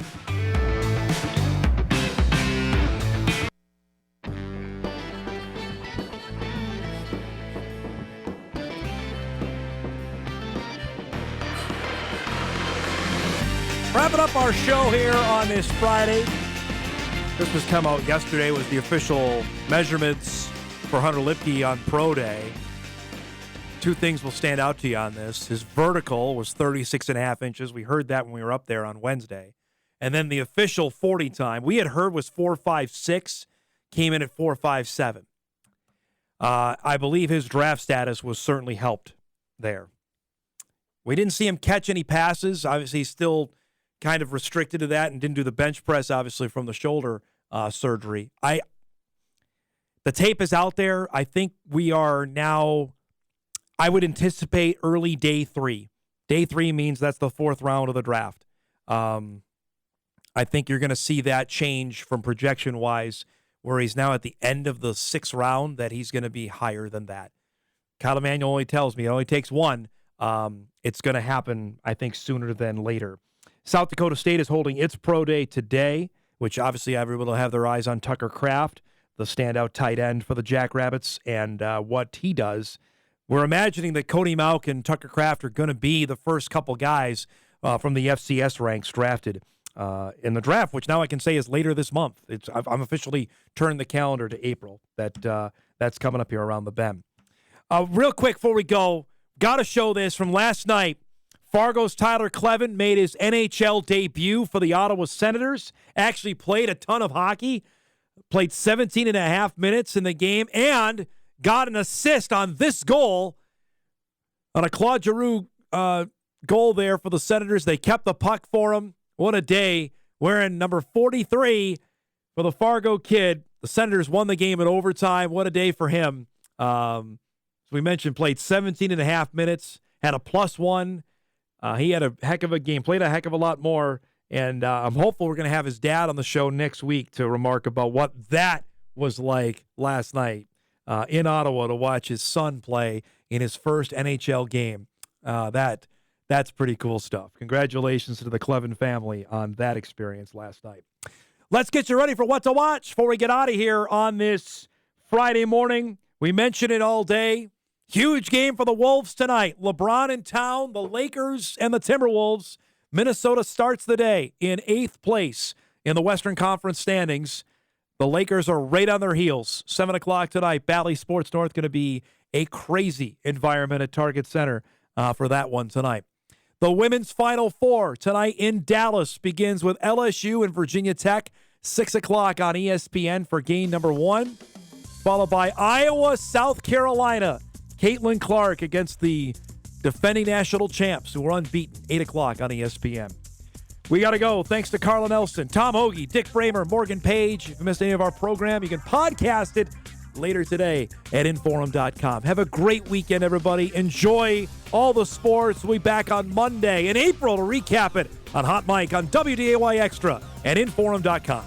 Wrapping up our show here on this Friday. This was come out yesterday, was the official measurements for Hunter Lipke on Pro Day. Two things will stand out to you on this. His vertical was 36.5 inches. We heard that when we were up there on Wednesday. And then the official 40 time, we had heard was 4.56, came in at 4.57. I believe his draft status was certainly helped there. We didn't see him catch any passes. Obviously, he's still kind of restricted to that and didn't do the bench press, obviously, from the shoulder surgery. The tape is out there. I think we are now, I would anticipate early day 3. Day 3 means that's the 4th round of the draft. I think you're going to see that change from projection-wise, where he's now at the end of the 6th round, that he's going to be higher than that. Kyle Emanuel only tells me it only takes one. It's going to happen, I think, sooner than later. South Dakota State is holding its pro day today, which obviously everyone will have their eyes on Tucker Kraft, the standout tight end for the Jackrabbits, and what he does. We're imagining that Cody Mauch and Tucker Kraft are going to be the first couple guys from the FCS ranks drafted in the draft, which now I can say is later this month. I'm officially turned the calendar to April. That's coming up here around the bend. Real quick before we go, got to show this from last night. Fargo's Tyler Clevin made his NHL debut for the Ottawa Senators. Actually played a ton of hockey. Played 17 and a half minutes in the game and got an assist on this goal. On a Claude Giroux goal there for the Senators. They kept the puck for him. What a day. Wearing number 43 for the Fargo kid. The Senators won the game in overtime. What a day for him. As we mentioned, played 17 and a half minutes. Had a +1. He had a heck of a game, played a heck of a lot more, and I'm hopeful we're going to have his dad on the show next week to remark about what that was like last night in Ottawa to watch his son play in his first NHL game. That's pretty cool stuff. Congratulations to the Clevin family on that experience last night. Let's get you ready for what to watch before we get out of here on this Friday morning. We mentioned it all day. Huge game for the Wolves tonight. LeBron in town, the Lakers and the Timberwolves. Minnesota starts the day in 8th place in the Western Conference standings. The Lakers are right on their heels. 7 o'clock tonight, Bally Sports North going to be a crazy environment at Target Center for that one tonight. The women's Final Four tonight in Dallas begins with LSU and Virginia Tech. 6 o'clock on ESPN for game number 1. Followed by Iowa, South Carolina. Caitlin Clark against the defending national champs who are unbeaten. 8 o'clock on ESPN. We got to go. Thanks to Karla Nelson, Tom Hoge, Dick Bremer, Morgan Paige. If you missed any of our program, you can podcast it later today at Inforum.com. Have a great weekend, everybody. Enjoy all the sports. We'll be back on Monday in April to recap it on Hot Mike on WDAY Extra and Inforum.com.